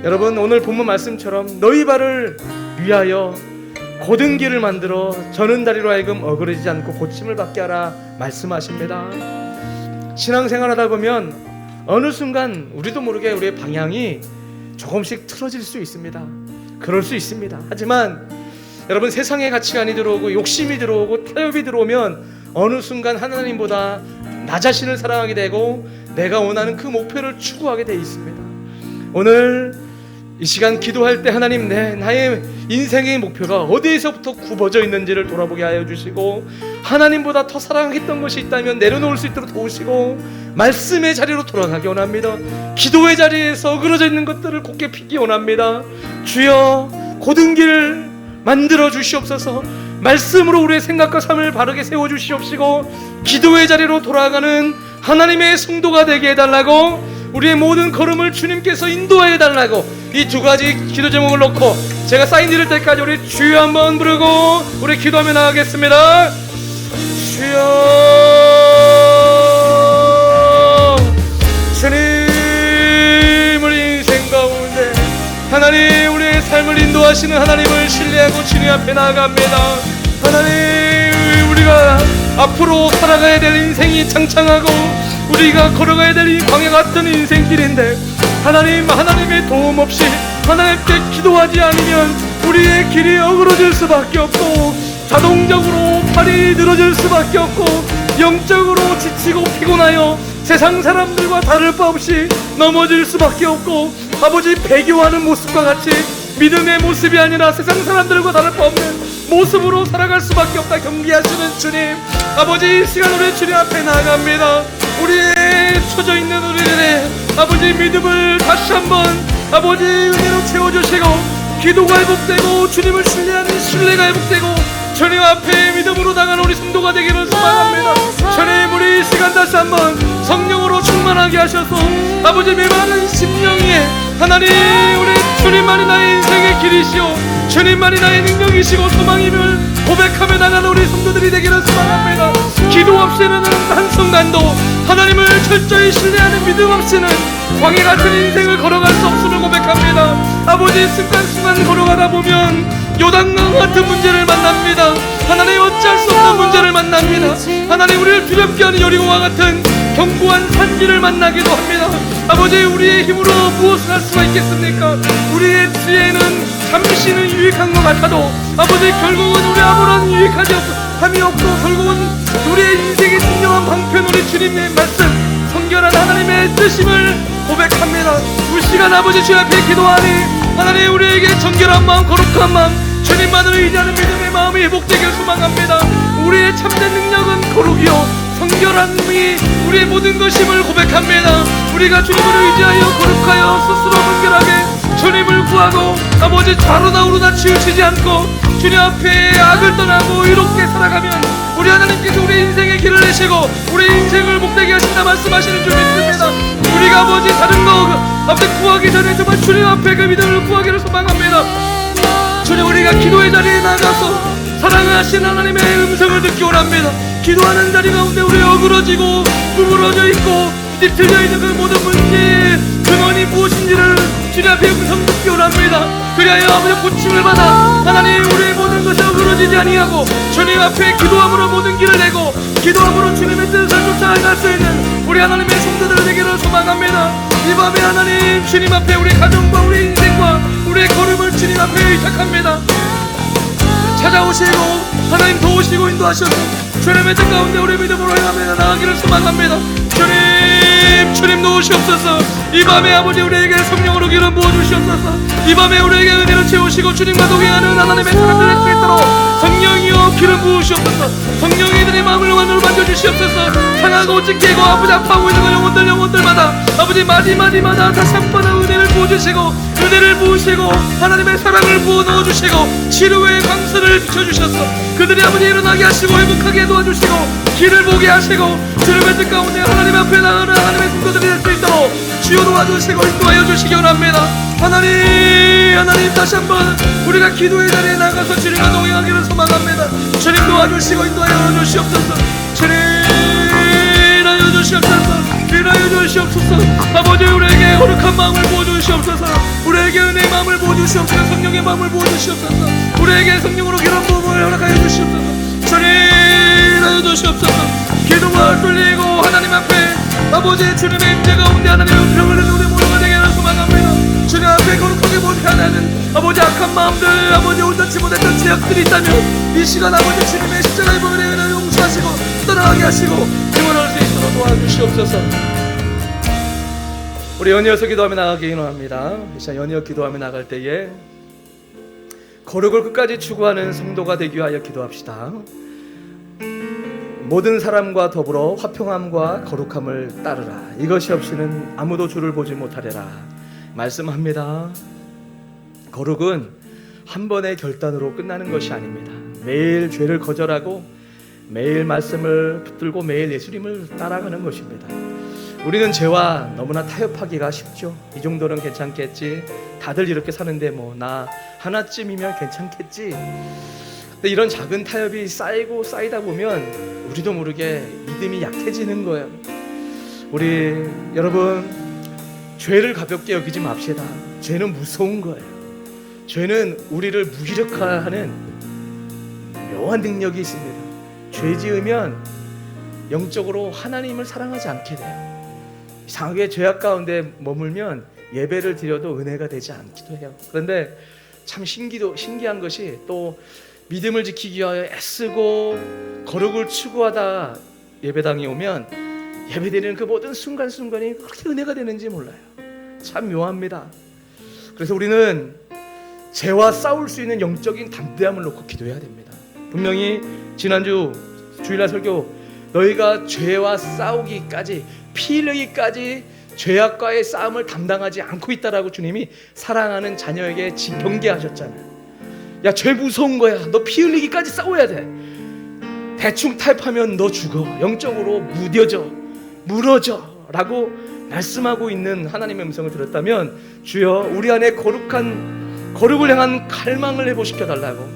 여러분, 오늘 본문 말씀처럼 너희 발을 위하여 곧은 길을 만들어 저는 다리로 하여금 어그러지지 않고 고침을 받게 하라 말씀하십니다. 신앙생활하다 보면 어느 순간 우리도 모르게 우리의 방향이 조금씩 틀어질 수 있습니다. 그럴 수 있습니다. 하지만 여러분, 세상의 가치관이 들어오고 욕심이 들어오고 타협이 들어오면 어느 순간 하나님보다 나 자신을 사랑하게 되고 내가 원하는 그 목표를 추구하게 되어 있습니다. 오늘 이 시간 기도할 때 하나님, 나의 인생의 목표가 어디에서부터 굽어져 있는지를 돌아보게 하여 주시고, 하나님보다 더 사랑했던 것이 있다면 내려놓을 수 있도록 도우시고, 말씀의 자리로 돌아가기 원합니다. 기도의 자리에서 어그러져 있는 것들을 곧게 피기 원합니다. 주여 곧은 길을 만들어 주시옵소서. 말씀으로 우리의 생각과 삶을 바르게 세워 주시옵시고, 기도의 자리로 돌아가는 하나님의 성도가 되게 해달라고, 우리의 모든 걸음을 주님께서 인도해 달라고, 이 두 가지 기도 제목을 놓고 제가 사인 드릴 때까지 우리 주여 한번 부르고 우리 기도하며 나가겠습니다. 주여, 주님, 우리 인생 가운데 하나님 우리의 삶을 인도하시는 하나님을 신뢰하고 주님 앞에 나아갑니다. 하나님, 우리가 앞으로 살아가야 될 인생이 창창하고 우리가 걸어가야 될 이 광야 같은 인생길인데, 하나님, 하나님의 도움 없이 하나님께 기도하지 않으면 우리의 길이 어그러질 수밖에 없고, 자동적으로 팔이 늘어질 수밖에 없고, 영적으로 지치고 피곤하여 세상 사람들과 다를 바 없이 넘어질 수밖에 없고, 아버지, 배교하는 모습과 같이 믿음의 모습이 아니라 세상 사람들과 다를 바 없는 모습으로 살아갈 수밖에 없다 경계하시는 주님, 아버지, 이 시간 우리 주님 앞에 나아갑니다. 우리의 처져 있는 우리들의 아버지 믿음을 다시 한번 아버지 은혜로 채워주시고, 기도가 회복되고 주님을 신뢰하는 신뢰가 회복되고 주님 앞에 믿음으로 나가는 우리 성도가 되기를 소망합니다. 주님, 우리 이 시간 다시 한번 성령으로 충만하게 하셔서 아버지 메마른 심령 위에 하나님, 우리 주님만이 나의 인생의 길이시오, 주님만이 나의 능력이시고 소망임을 고백하며 나가는 우리 성도들이 되기를 소망합니다. 기도 없이는 한순간도 하나님을 철저히 신뢰하는 믿음 없이는 광야 같은 인생을 걸어갈 수 없음을 고백합니다. 아버지, 순간순간 걸어가다 보면 요단강 같은 문제를 만납니다. 하나님, 어찌할 수 없는 문제를 만납니다. 하나님, 우리를 두렵게 하는 여리고와 같은 견고한 산지를 만나기도 합니다. 아버지, 우리의 힘으로 무엇을 할 수가 있겠습니까? 우리의 지혜는 잠시는 유익한 것 같아도 아버지, 결국은 우리 아무런 유익하지 함이 없고, 결국은 우리의 인생의 진정한 방편, 우리 주님의 말씀, 성결한 하나님의 뜻임을 고백합니다. 이 시간 아버지 주 앞에 기도하니 하나님, 우리에게 정결한 마음, 거룩한 마음, 주님만을 의지하는 믿음의 마음이 회복되길 소망합니다. 우리의 참된 능력은 거룩이요 성결함이 우리의 모든 것임을 고백합니다. 우리가 주님을 의지하여 거룩하여 스스로 정결하게 주님을 구하고 아버지, 좌로나 우로나 치우치지 않고 주님 앞에 악을 떠나고 이롭게 살아가면 우리 하나님께서 우리 인생의 길을 내시고 우리 인생을 복되게 하신다 말씀하시는 줄 믿습니다. 우리가 아버지 다른 거 앞에 구하기 전에 정말 주님 앞에 그 믿음을 구하기를 소망합니다. 주님, 우리가 기도의 자리에 나가서 사랑하신 하나님의 음성을 듣기 원합니다. 기도하는 자리 가운데 우리 어그러지고 구부러져 있고 뒤틀려있는 그 모든 문제의 근원이 무엇인지를 주님 앞에 음성 듣기 원합니다. 그리하여 아버지 고침을 받아 하나님 우리의 모든 것을 어그러지지 아니하고 주님 앞에 기도함으로 모든 길을 내고 기도함으로 주님의 뜻을 쫓아갈 수 있는 우리 하나님의 성도들 되기를 소망합니다. 이 밤에 하나님 주님 앞에 우리 가정과 우리 인생과 우리의 걸음을 주님 앞에 의탁합니다. 찾아오시고 하나님 도우시고 인도하셔서 주님의 뜻 가운데 우리 믿음으로 행하며 나아가기를 소망합니다. 주님 도우시옵소서. 이 밤에 아버지 우리에게 성령으로 기름 부어주시옵소서. 이 밤에 우리에게 은혜를 채우시고 주님과 동행하는 하나님의 사람들 될 수 있도록 성령이여 기름 부으시옵소서. 성령이 이들의 마음을 완전히 만져주시옵소서. 상하고 찢기고 아버지 아파하고 있는 영혼들마다 아버지 마디마디마다 다시 한번 은혜를 부어주시고 은혜를 부으시고 하나님의 사랑을 부어 넣어주시고 치료의 광선을 비춰주셔서 그들이 아버지 일어나게 하시고 회복하게 도와주시고 길을 보게 하시고 주님의 뜻 가운데 하나님 앞에 나가는 하나님의 성도들이 될 수 있도록 주여 도와주시고 인도하여 주시기 원합니다. 하나님 다시 한번 우리가 기도의 자리에 나가서 주님과 동행하기를 소망합니다. 주님 도와주시고 인도하여 주시옵소서. 주님 인하여 주시옵소서. 인하여 주시옵소서. 아버지 우리에게 거룩한 마음을 부어주시옵소서. 우리에게 은혜의 마음을 부어주시옵소서. 성령의 마음을 부어주시옵소서. 우리에게 성령으로 기름 부음을 허락하여 주시옵소서. 주님 인하여 주시옵소서. 기도가 뚫리고 하나님 앞에 아버지 주님의 임재 가운데 하나님의 은평을 듣는 우리 모두가 되기를 소망합니다. 주님 앞에 거룩하게 못하는 아버지 악한 마음들 아버지 온전치 못했던 죄악들이 있다면 이 시간 아버지 주님의 십자가의 보혈의 은혜를 용서하시고 떠나가게 하시고 영원할 수 있도록 도와주시옵소서. 우리 연이어서 기도하며 나가기 원합니다. 이 시간 연이어 기도하며 나갈 때에 거룩을 끝까지 추구하는 성도가 되기 위하여 기도합시다. 모든 사람과 더불어 화평함과 거룩함을 따르라. 이것이 없이는 아무도 주를 보지 못하리라 말씀합니다. 거룩은 한 번의 결단으로 끝나는 것이 아닙니다. 매일 죄를 거절하고 매일 말씀을 붙들고 매일 예수님을 따라가는 것입니다. 우리는 죄와 너무나 타협하기가 쉽죠. 이 정도는 괜찮겠지, 다들 이렇게 사는데 뭐 나 하나쯤이면 괜찮겠지. 근데 이런 작은 타협이 쌓이고 쌓이다 보면 우리도 모르게 믿음이 약해지는 거예요. 우리 여러분 죄를 가볍게 여기지 맙시다. 죄는 무서운 거예요. 죄는 우리를 무기력화하는 묘한 능력이 있습니다. 죄 지으면 영적으로 하나님을 사랑하지 않게 돼요. 이상하게 죄악 가운데 머물면 예배를 드려도 은혜가 되지 않기도 해요. 그런데 참 신기한 것이 또 믿음을 지키기 위하여 애쓰고 거룩을 추구하다 예배당에 오면 예배드리는 그 모든 순간순간이 그렇게 은혜가 되는지 몰라요. 참 묘합니다. 그래서 우리는 죄와 싸울 수 있는 영적인 담대함을 놓고 기도해야 됩니다. 분명히 지난주 주일날 설교 너희가 죄와 싸우기까지 피 흘리기까지 죄악과의 싸움을 담당하지 않고 있다라고 주님이 사랑하는 자녀에게 경계하셨잖아요. 야, 죄 무서운 거야. 너 피 흘리기까지 싸워야 돼. 대충 타협하면 너 죽어. 영적으로 무뎌져, 무너져 라고 말씀하고 있는 하나님의 음성을 들었다면 주여 우리 안에 거룩을 향한 갈망을 회복시켜 달라고,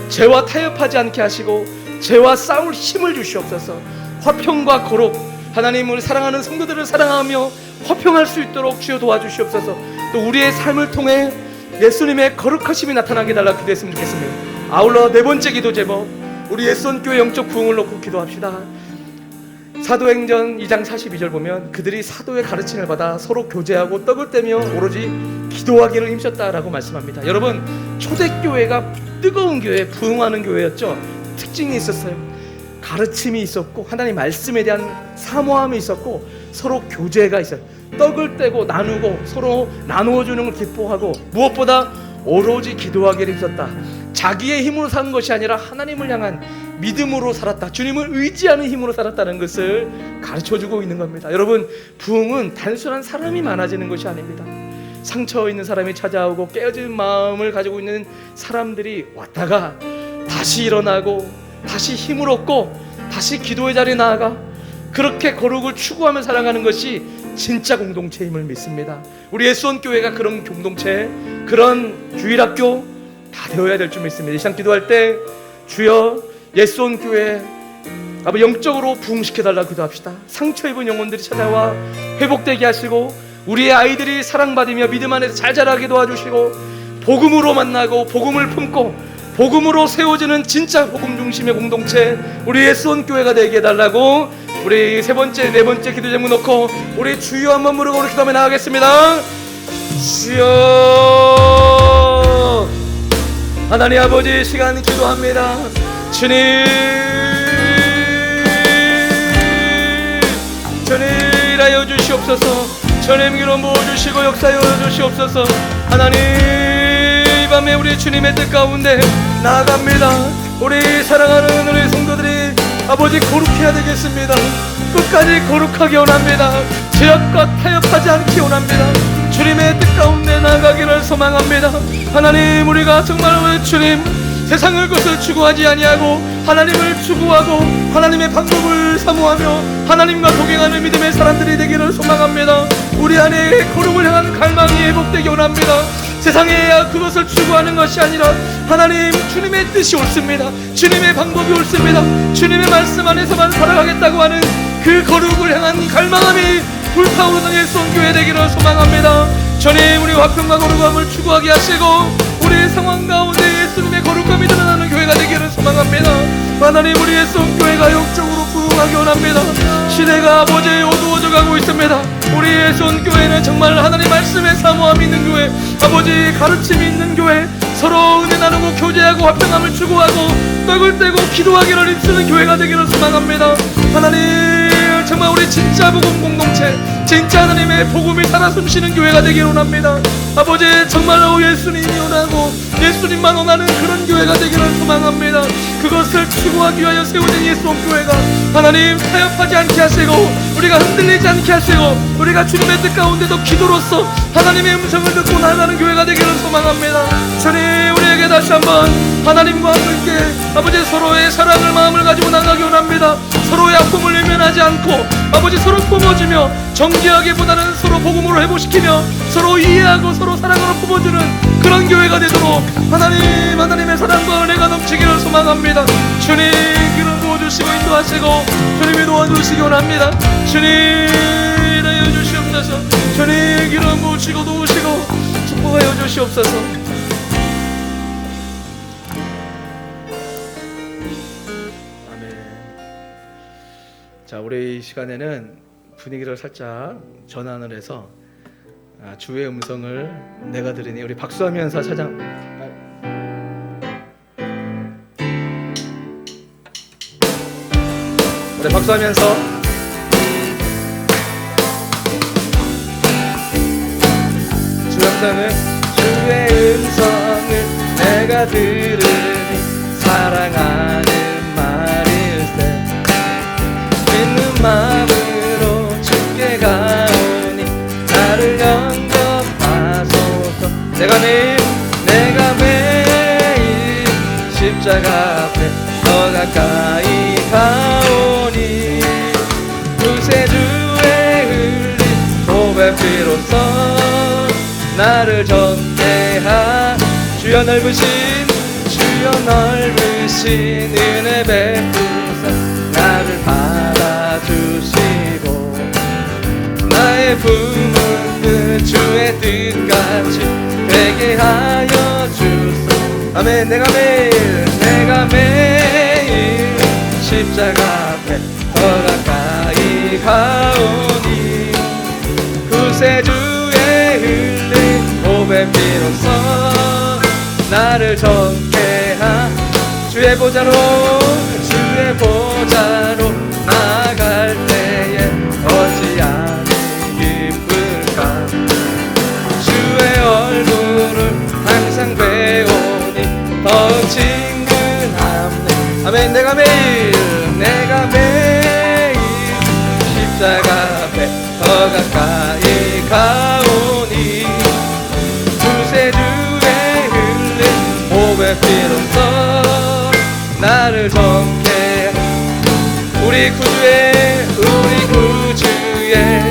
죄와 타협하지 않게 하시고 죄와 싸울 힘을 주시옵소서. 화평과 거룩, 하나님을 사랑하는 성도들을 사랑하며 화평할 수 있도록 주여 도와주시옵소서. 또 우리의 삶을 통해 예수님의 거룩하심이 나타나게 달라고 기도했으면 좋겠습니다. 아울러 네 번째 기도 제목, 우리 예수님교회 영적 부흥을 놓고 기도합시다. 사도행전 2장 42절 보면 그들이 사도의 가르침을 받아 서로 교제하고 떡을 떼며 오로지 기도하기를 힘썼다라고 말씀합니다. 여러분, 초대교회가 뜨거운 교회, 부흥하는 교회였죠. 특징이 있었어요. 가르침이 있었고 하나님 말씀에 대한 사모함이 있었고 서로 교제가 있어요. 떡을 떼고 나누고 서로 나누어주는 걸 기뻐하고 무엇보다 오로지 기도하기를 힘썼다. 자기의 힘으로 산 것이 아니라 하나님을 향한 믿음으로 살았다. 주님을 의지하는 힘으로 살았다는 것을 가르쳐주고 있는 겁니다. 여러분, 부흥은 단순한 사람이 많아지는 것이 아닙니다. 상처 있는 사람이 찾아오고 깨어진 마음을 가지고 있는 사람들이 왔다가 다시 일어나고 다시 힘을 얻고 다시 기도의 자리에 나아가 그렇게 거룩을 추구하며 살아가는 것이 진짜 공동체임을 믿습니다. 우리 예수원교회가 그런 공동체, 그런 주일학교 다 되어야 될 줄 믿습니다. 이 시간 기도할 때 주여 예수원교회 아버지 영적으로 부흥시켜달라고 기도합시다. 상처 입은 영혼들이 찾아와 회복되게 하시고 우리의 아이들이 사랑받으며 믿음 안에서 잘 자라게 도와주시고 복음으로 만나고 복음을 품고 복음으로 세워지는 진짜 복음 중심의 공동체 우리 예수원 교회가 되게 해달라고 우리 세 번째 네 번째 기도 제목 놓고 우리 주여 한번 부르고 우리 기도하며 나가겠습니다. 주여 하나님 아버지 시간 기도합니다. 주님 일하여 주시옵소서. 주님 기름 부어주시고 역사여 주시옵소서. 하나님 이 밤에 우리 주님의 뜻 가운데 나아갑니다. 우리 사랑하는 우리 성도들이 아버지 거룩해야 되겠습니다. 끝까지 거룩하게 원합니다. 죄악과 타협하지 않기 원합니다. 주님의 뜻 가운데 나아가기를 소망합니다. 하나님 우리가 정말 우리 주님 세상의 것을 추구하지 아니하고 하나님을 추구하고 하나님의 방법을 사모하며 하나님과 동행하는 믿음의 사람들이 되기를 소망합니다. 우리 안에 거룩을 향한 갈망이 회복되기 원합니다. 세상에 그것을 추구하는 것이 아니라 하나님 주님의 뜻이 옳습니다. 주님의 방법이 옳습니다. 주님의 말씀 안에서만 살아가겠다고 하는 그 거룩을 향한 갈망함이 불타오르는 예수원 교회 되기를 소망합니다. 주님 우리 화평과 거룩함을 추구하게 하시고 우리 상황 가운데 예수님의 거룩함이 드러나는 교회가 되기를 소망합니다. 하나님 우리 예수원 교회가 영적으로 부흥하기 원합니다. 시대가 아버지 어두워져 가고 있습니다. 우리 예수원 교회는 정말 하나님 말씀에 사모함이 있는 교회, 아버지 가르침이 있는 교회, 서로 은혜 나누고 교제하고 화평함을 추구하고 떡을 떼고 기도하기를 힘쓰는 교회가 되기를 소망합니다. 하나님 정말 우리 진짜 복음 공동체, 진짜 하나님의 복음이 살아 숨쉬는 교회가 되기를 원합니다. 아버지 정말로 예수님이 원하고 예수님만 원하는 그런 교회가 되기를 소망합니다. 그것을 추구하기 위하여 세워진 예수원 교회가 하나님 타협하지 않게 하시고 우리가 흔들리지 않게 하시고 우리가 주님의 뜻 가운데도 기도로서 하나님의 음성을 듣고 나아가는 교회가 되기를 소망합니다. 주님 우리에게 다시 한번 하나님과 함께 아버지 서로의 사랑을 마음을 가지고 나가기 원합니다. 서로의 아픔을 외면하지 않고 아버지 서로 품어주며 정죄하기보다는 서로 복음으로 회복시키며 서로 이해하고 서로 사랑으로 품어주는 그런 교회가 되도록 하나님의 사랑과 은혜가 넘치기를 소망합니다. 주님 기름 부어주시고 인도하시고 주님이 도와주시기 원합니다. 주님 인하여 주시옵소서. 주님 기름 부으시고 도우시고 축복하여 주시옵소서. 자, 우리 이 시간에는 분위기를 살짝 전환을 해서 주의 음성을 내가 들으니 우리 박수하면서 찬양. 우리 박수하면서 주의 음성을 내가 들으니 사랑하는 말일세 믿는 마음으로 주께 가오니 나를 영접하소서. 내가 매일 십자가 앞에 더 가까이 가오니 구세주의 흘린 보배피로써 나를 전케하 주여 넓으신 은혜 베푸사 나를 받아주시고 나의 품은 그 주의 뜻같이 되게 하여 주소. 아멘. 내가 매일 십자가 앞에 더 가까이 가오니 구세주의 흘린 보배피로써 나를 정케하 주의 보좌로 나갈 때에 어찌하니 기쁠까 주의 얼굴을 항상 배우니 더욱 친근함네. 아멘. 내가 매일 십자가 앞에 더 가까이 가오니 구세주의 흘린 보배피로써 나를 정케 우리 구주의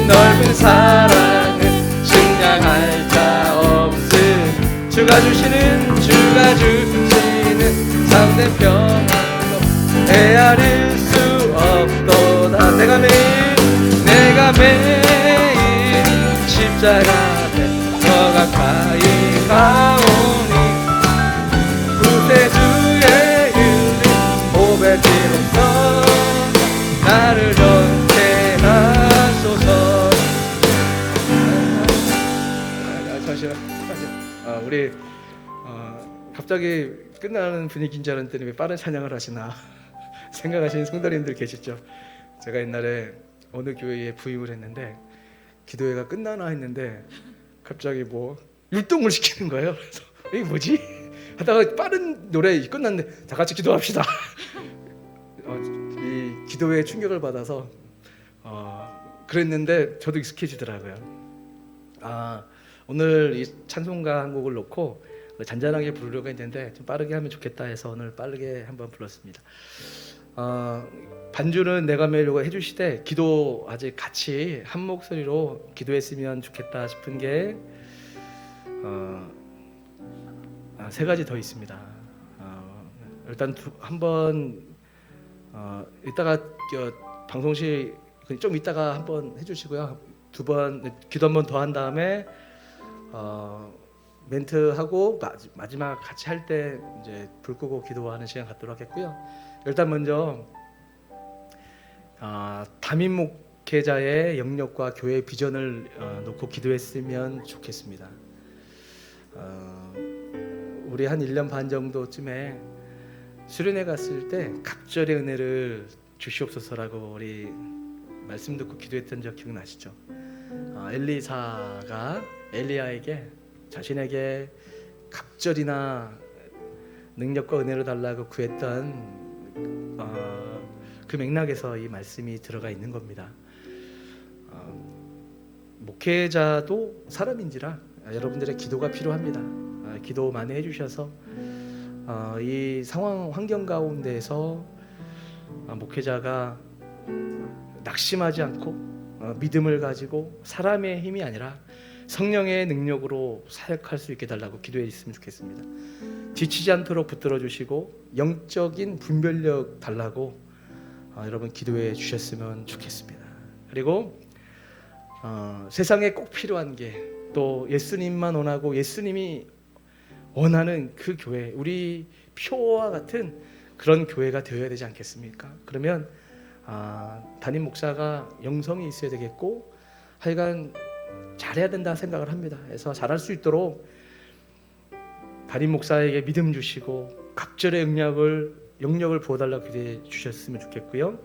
넓은 사랑을 측량할 자 없음. 주가 주시는 참된 평안도 헤아릴 수 내가 매일 십자가 더 가까이 가오니 구세주의 이름 고백지로써 나를 전케하소서. 잠시만. 우리 갑자기 끝나는 분위기인 줄 알았더니 왜 빠른 찬양을 하시나 생각하시는 성도님들 계시죠? 제가 옛날에 어느 교회에 부임을 했는데 기도회가 끝나나 했는데 갑자기 뭐 율동을 시키는 거예요. 그래서 이게 뭐지? 하다가 빠른 노래 끝났는데 다 같이 기도합시다. 이 기도회에 충격을 받아서 그랬는데 저도 익숙해지더라고요. 오늘 이 찬송가 한 곡을 놓고 잔잔하게 부르려고 했는데 좀 빠르게 하면 좋겠다 해서 오늘 빠르게 한번 불렀습니다. 반주는 내가 매려고 해주시되 기도 아직 같이 한 목소리로 기도했으면 좋겠다 싶은 게 세 가지 더 있습니다. 일단 한번 이따가 방송실 좀 이따가 한번 해주시고요. 두 번 기도 한번 더 한 다음에 멘트하고 마지막 같이 할 때 이제 불 끄고 기도하는 시간 갖도록 하겠고요. 일단 먼저 담임 목회자의 영역과 교회의 비전을 놓고 기도했으면 좋겠습니다. 우리 한 1년 반 정도쯤에 수련회 갔을 때 갑절의 은혜를 주시옵소서라고 우리 말씀 듣고 기도했던 적 기억나시죠? 엘리사가 엘리야에게 자신에게 갑절이나 능력과 은혜를 달라고 구했던 그 맥락에서 이 말씀이 들어가 있는 겁니다. 목회자도 사람인지라 여러분들의 기도가 필요합니다. 기도 많이 해주셔서 이 상황 환경 가운데에서 목회자가 낙심하지 않고 믿음을 가지고 사람의 힘이 아니라 성령의 능력으로 사역할 수 있게 달라고 기도했으면 좋겠습니다. 지치지 않도록 붙들어 주시고 영적인 분별력 달라고 여러분 기도해 주셨으면 좋겠습니다. 그리고 세상에 꼭 필요한 게 또 예수님만 원하고 예수님이 원하는 그 교회, 우리 표와 같은 그런 교회가 되어야 되지 않겠습니까? 그러면 담임 목사가 영성이 있어야 되겠고 하여간 잘해야 된다 생각을 합니다. 그래서 잘할 수 있도록 담임 목사에게 믿음 주시고 갑절의 영역을 부어달라고 기도해 주셨으면 좋겠고요.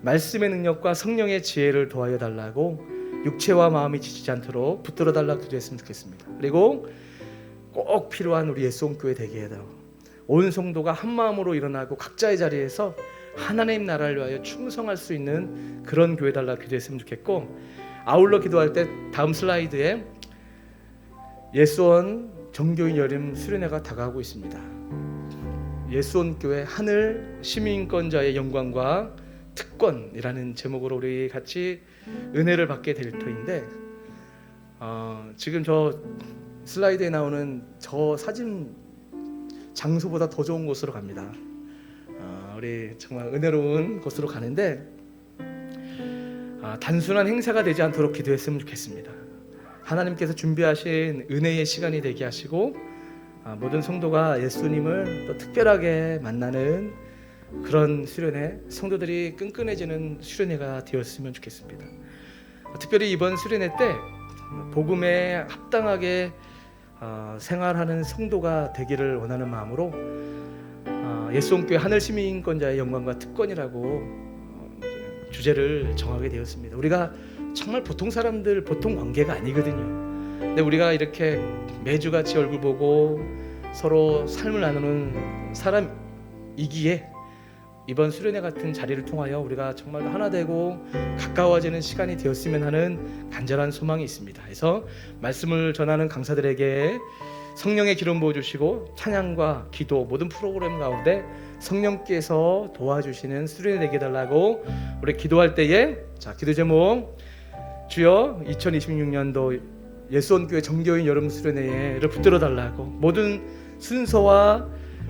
말씀의 능력과 성령의 지혜를 도하여 달라고 육체와 마음이 지치지 않도록 붙들어 달라고 기도했으면 좋겠습니다. 그리고 꼭 필요한 우리 예수홍교회 되게 해달라고 온 성도가 한 마음으로 일어나고 각자의 자리에서 하나님 나라를 위하여 충성할 수 있는 그런 교회 달라고 기도했으면 좋겠고, 아울러 기도할 때 다음 슬라이드에 예수원 정교인 여름 수련회가 다가오고 있습니다. 예수원 교회 하늘 시민권자의 영광과 특권이라는 제목으로 우리 같이 은혜를 받게 될 터인데 지금 저 슬라이드에 나오는 저 사진 장소보다 더 좋은 곳으로 갑니다. 우리 정말 은혜로운 곳으로 가는데 단순한 행사가 되지 않도록 기도했으면 좋겠습니다. 하나님께서 준비하신 은혜의 시간이 되게 하시고 모든 성도가 예수님을 또 특별하게 만나는 그런 수련회, 성도들이 끈끈해지는 수련회가 되었으면 좋겠습니다. 특별히 이번 수련회 때 복음에 합당하게 생활하는 성도가 되기를 원하는 마음으로 예수홍교회 하늘시민권자의 영광과 특권이라고 주제를 정하게 되었습니다. 우리가 정말 보통 사람들, 보통 관계가 아니거든요. 근데 우리가 이렇게 매주같이 얼굴 보고 서로 삶을 나누는 사람이기에 이번 수련회 같은 자리를 통하여 우리가 정말 하나 되고 가까워지는 시간이 되었으면 하는 간절한 소망이 있습니다. 그래서 말씀을 전하는 강사들에게 성령의 기름 부어주시고 찬양과 기도 모든 프로그램 가운데 성령께서 도와주시는 수련회 되게 해달라고 우리 기도할 때에 기도 제목 주여 2026년도 예수원교회 정교인 여름 수련회를 붙들어 달라고 모든 순서와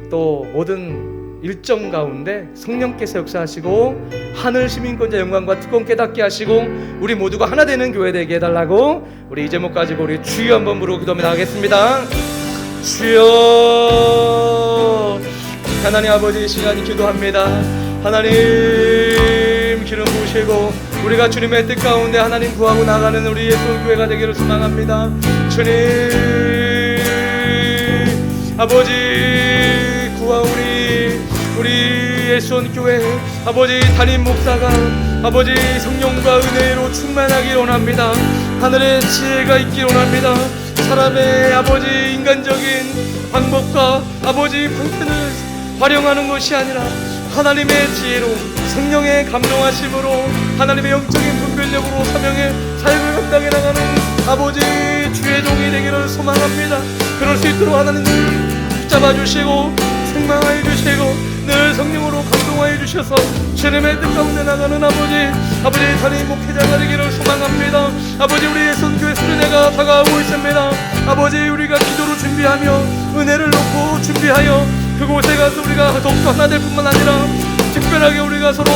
또 모든 일정 가운데 성령께서 역사하시고 하늘 시민권자 영광과 특권 깨닫게 하시고 우리 모두가 하나 되는 교회 되게 해달라고 우리 이 제목 가지고 우리 주여 한번 부르고 기도하며 나가겠습니다. 주여. 하나님 아버지, 이 시간 기도합니다. 하나님 기름 부으시고 우리가 주님의 뜻 가운데 하나님 구하고 나가는 우리 예수교회가 되기를 소망합니다. 주님 아버지, 구하 우리 예수교회 아버지 담임 목사가 아버지 성령과 은혜로 충만하기 원합니다. 하늘의 지혜가 있기 원합니다. 사람의 아버지 인간적인 방법과 아버지 방편을 활용하는 것이 아니라 하나님의 지혜로 성령의 감동하심으로 하나님의 영적인 분별력으로 사명의 사역을 감당해 나가는 아버지 주의 종이 되기를 소망합니다. 그럴 수 있도록 하나님 붙잡아 주시고 생망하여 주시고 늘 성령으로 감동하여 주셔서 주님의 뜻 가운데 나가는 아버지 담임 목회자가 되기를 소망합니다. 아버지, 우리의 선교의 수련회가 다가오고 있습니다. 아버지, 우리가 기도로 준비하며 은혜를 놓고 준비하여 그곳에 가서 우리가 더욱더 하나 될 뿐만 아니라 특별하게 우리가 서로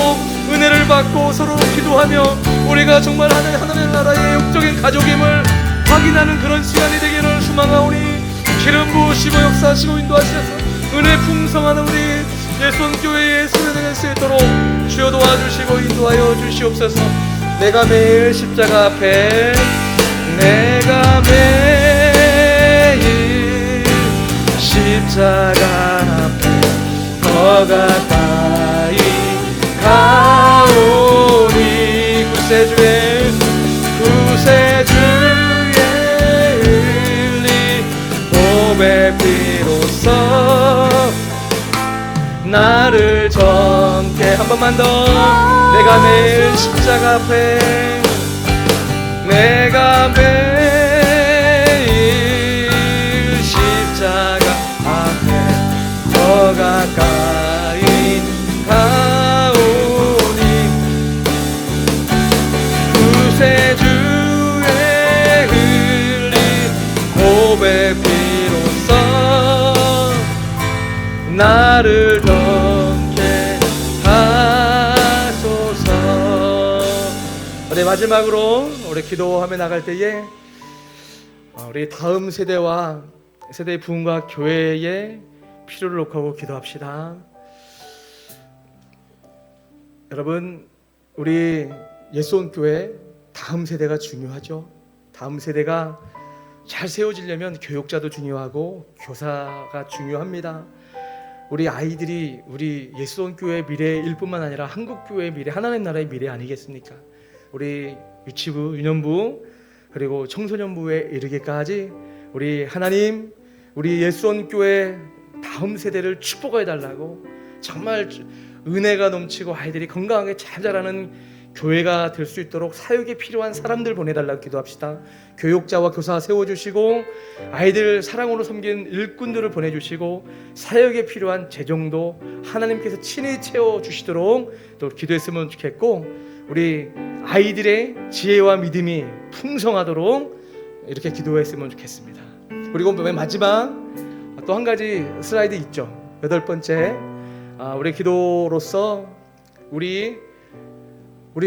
은혜를 받고 서로 기도하며 우리가 정말 하나님의 나라의 영적인 가족임을 확인하는 그런 시간이 되기를 소망하오니 기름 부으시고 역사하시고 인도하셔서 은혜 풍성한 우리 예수교회의 수련회가 될 수 있도록 주여 도와주시고 인도하여 주시옵소서. 내가 매일 십자가 앞에 내가 매일 십자가 앞에 더 가까이 가오니 구세주의 흘린 보배 피로써 나를 젊게 한 번만 더 내가 매일 십자가 앞에 내가 매일 십자가 앞에 더 가까이 가오니 구세주의 흘린 보배 피로써 나를 덮게 하소서. 우리 마지막으로 우리 기도하며 나갈 때에 우리 다음 세대와 세대의 부흥과 교회의 필요를 놓고 기도합시다. 여러분, 우리 예수원교회 다음 세대가 중요하죠. 다음 세대가 잘 세워지려면 교육자도 중요하고 교사가 중요합니다. 우리 아이들이 우리 예수원교회의 미래일 뿐만 아니라 한국교회의 미래, 하나님 나라의 미래 아니겠습니까? 우리 유치부, 유년부 그리고 청소년부에 이르기까지 우리 하나님, 우리 예수원교회 다음 세대를 축복해 달라고 정말 은혜가 넘치고 아이들이 건강하게 잘 자라는 교회가 될 수 있도록 사역에 필요한 사람들 보내달라고 기도합시다. 교육자와 교사 세워주시고 아이들 사랑으로 섬기는 일꾼들을 보내주시고 사역에 필요한 재정도 하나님께서 친히 채워주시도록 또 기도했으면 좋겠고 우리 아이들의 지혜와 믿음이 풍성하도록 이렇게 기도했으면 좋겠습니다. 그리고 맨 마지막 또 한 가지 슬라이드 있죠. 8번째, 우리 기도로서 우리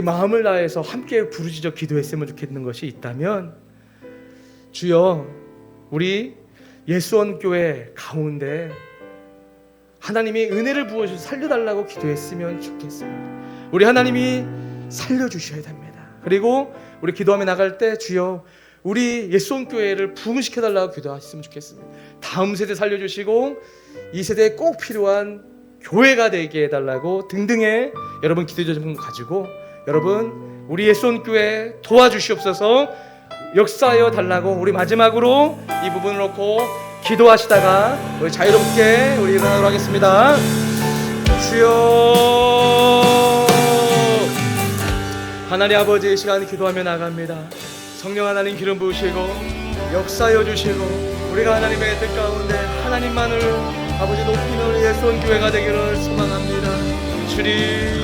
마음을 다해서 함께 부르짖어 기도했으면 좋겠는 것이 있다면, 주여 우리 예수원교회 가운데 하나님이 은혜를 부어주셔서 살려달라고 기도했으면 좋겠습니다. 우리 하나님이 살려주셔야 됩니다. 그리고 우리 기도하며 나갈 때 주여 우리 예수원교회를 부흥시켜달라고 기도하셨으면 좋겠습니다. 다음 세대 살려주시고 이 세대에 꼭 필요한 교회가 되게 해달라고 등등의 여러분 기도 좀 가지고 여러분 우리 예수원교회 도와주시옵소서, 역사하여 달라고 우리 마지막으로 이 부분을 놓고 기도하시다가 우리 자유롭게 우리 일어나도록 하겠습니다. 주여 하나님 아버지, 이 시간 기도하며 나갑니다. 성령 하나님 기름 부으시고 역사하여 주시고 우리가 하나님의 뜻 가운데 하나님만을 아버지 높이는 우리 예수원교회가 되기를 소망합니다. 주님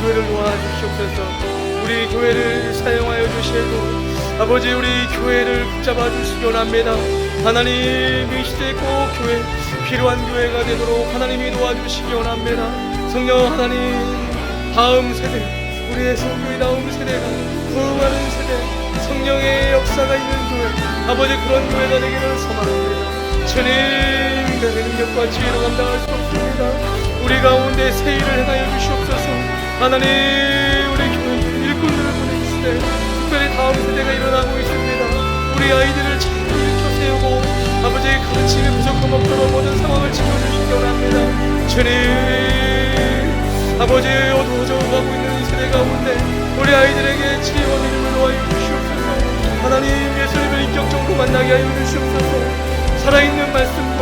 교회를 도와주시옵소서. 우리 교회를 사용하여 주시고 아버지 우리 교회를 붙잡아 주시기 원합니다. 하나님 이 시대에 꼭 교회 필요한 교회가 되도록 하나님이 도와주시기 원합니다. 성령 하나님 다음 세대 우리의 성교의 다음 세대가 부흥하는 세대 성령의 역사가 있는 교회 아버지 그런 교회가 되기를 소망합니다. 주님 내 능력과 지혜로 감당할 수 없습니다. 우리 가운데 새 일을 행하여 주시옵소서. 하나님 우리 교회 일꾼들을 보내주시되 특별히 다음 세대가 일어나고 있습니다. 우리 아이들을 잘 일으켜 세우고 아버지 가르침에 부족함 없도록 모든 상황을 지켜주시기 원합니다. 주님 아버지 어두워져 가고 있는 이 세대 가운데 우리 아이들에게 지혜와 믿음을 놓아여 주시옵소서. 하나님 예수님을 인격적으로 만나게 하여 주시옵소서. 살아있는 말씀과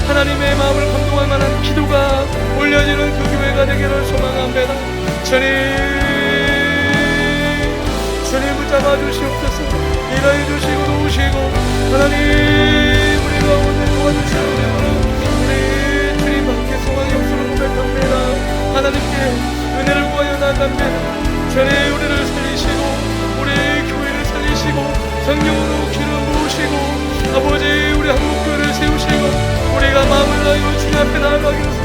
하나님의 마음을 감동할 만한 기도가 올려지는 그 교회가 되기를 소망합니다. 주님 붙잡아 주시옵소서. 일하여 주시고 도우시고 하나님 우리 가운데 도와주시는 우리 주님 함께 소망의 역사를 고백합니다. 하나님께 은혜를 구하여 나갑니다. 주님 우리를 살리시고 우리 교회를 살리시고 성령으로 기름 부으시고 아버지 우리 한국교회를 세우시고 우리가 마음을 다하여 주님 앞에 나아가기를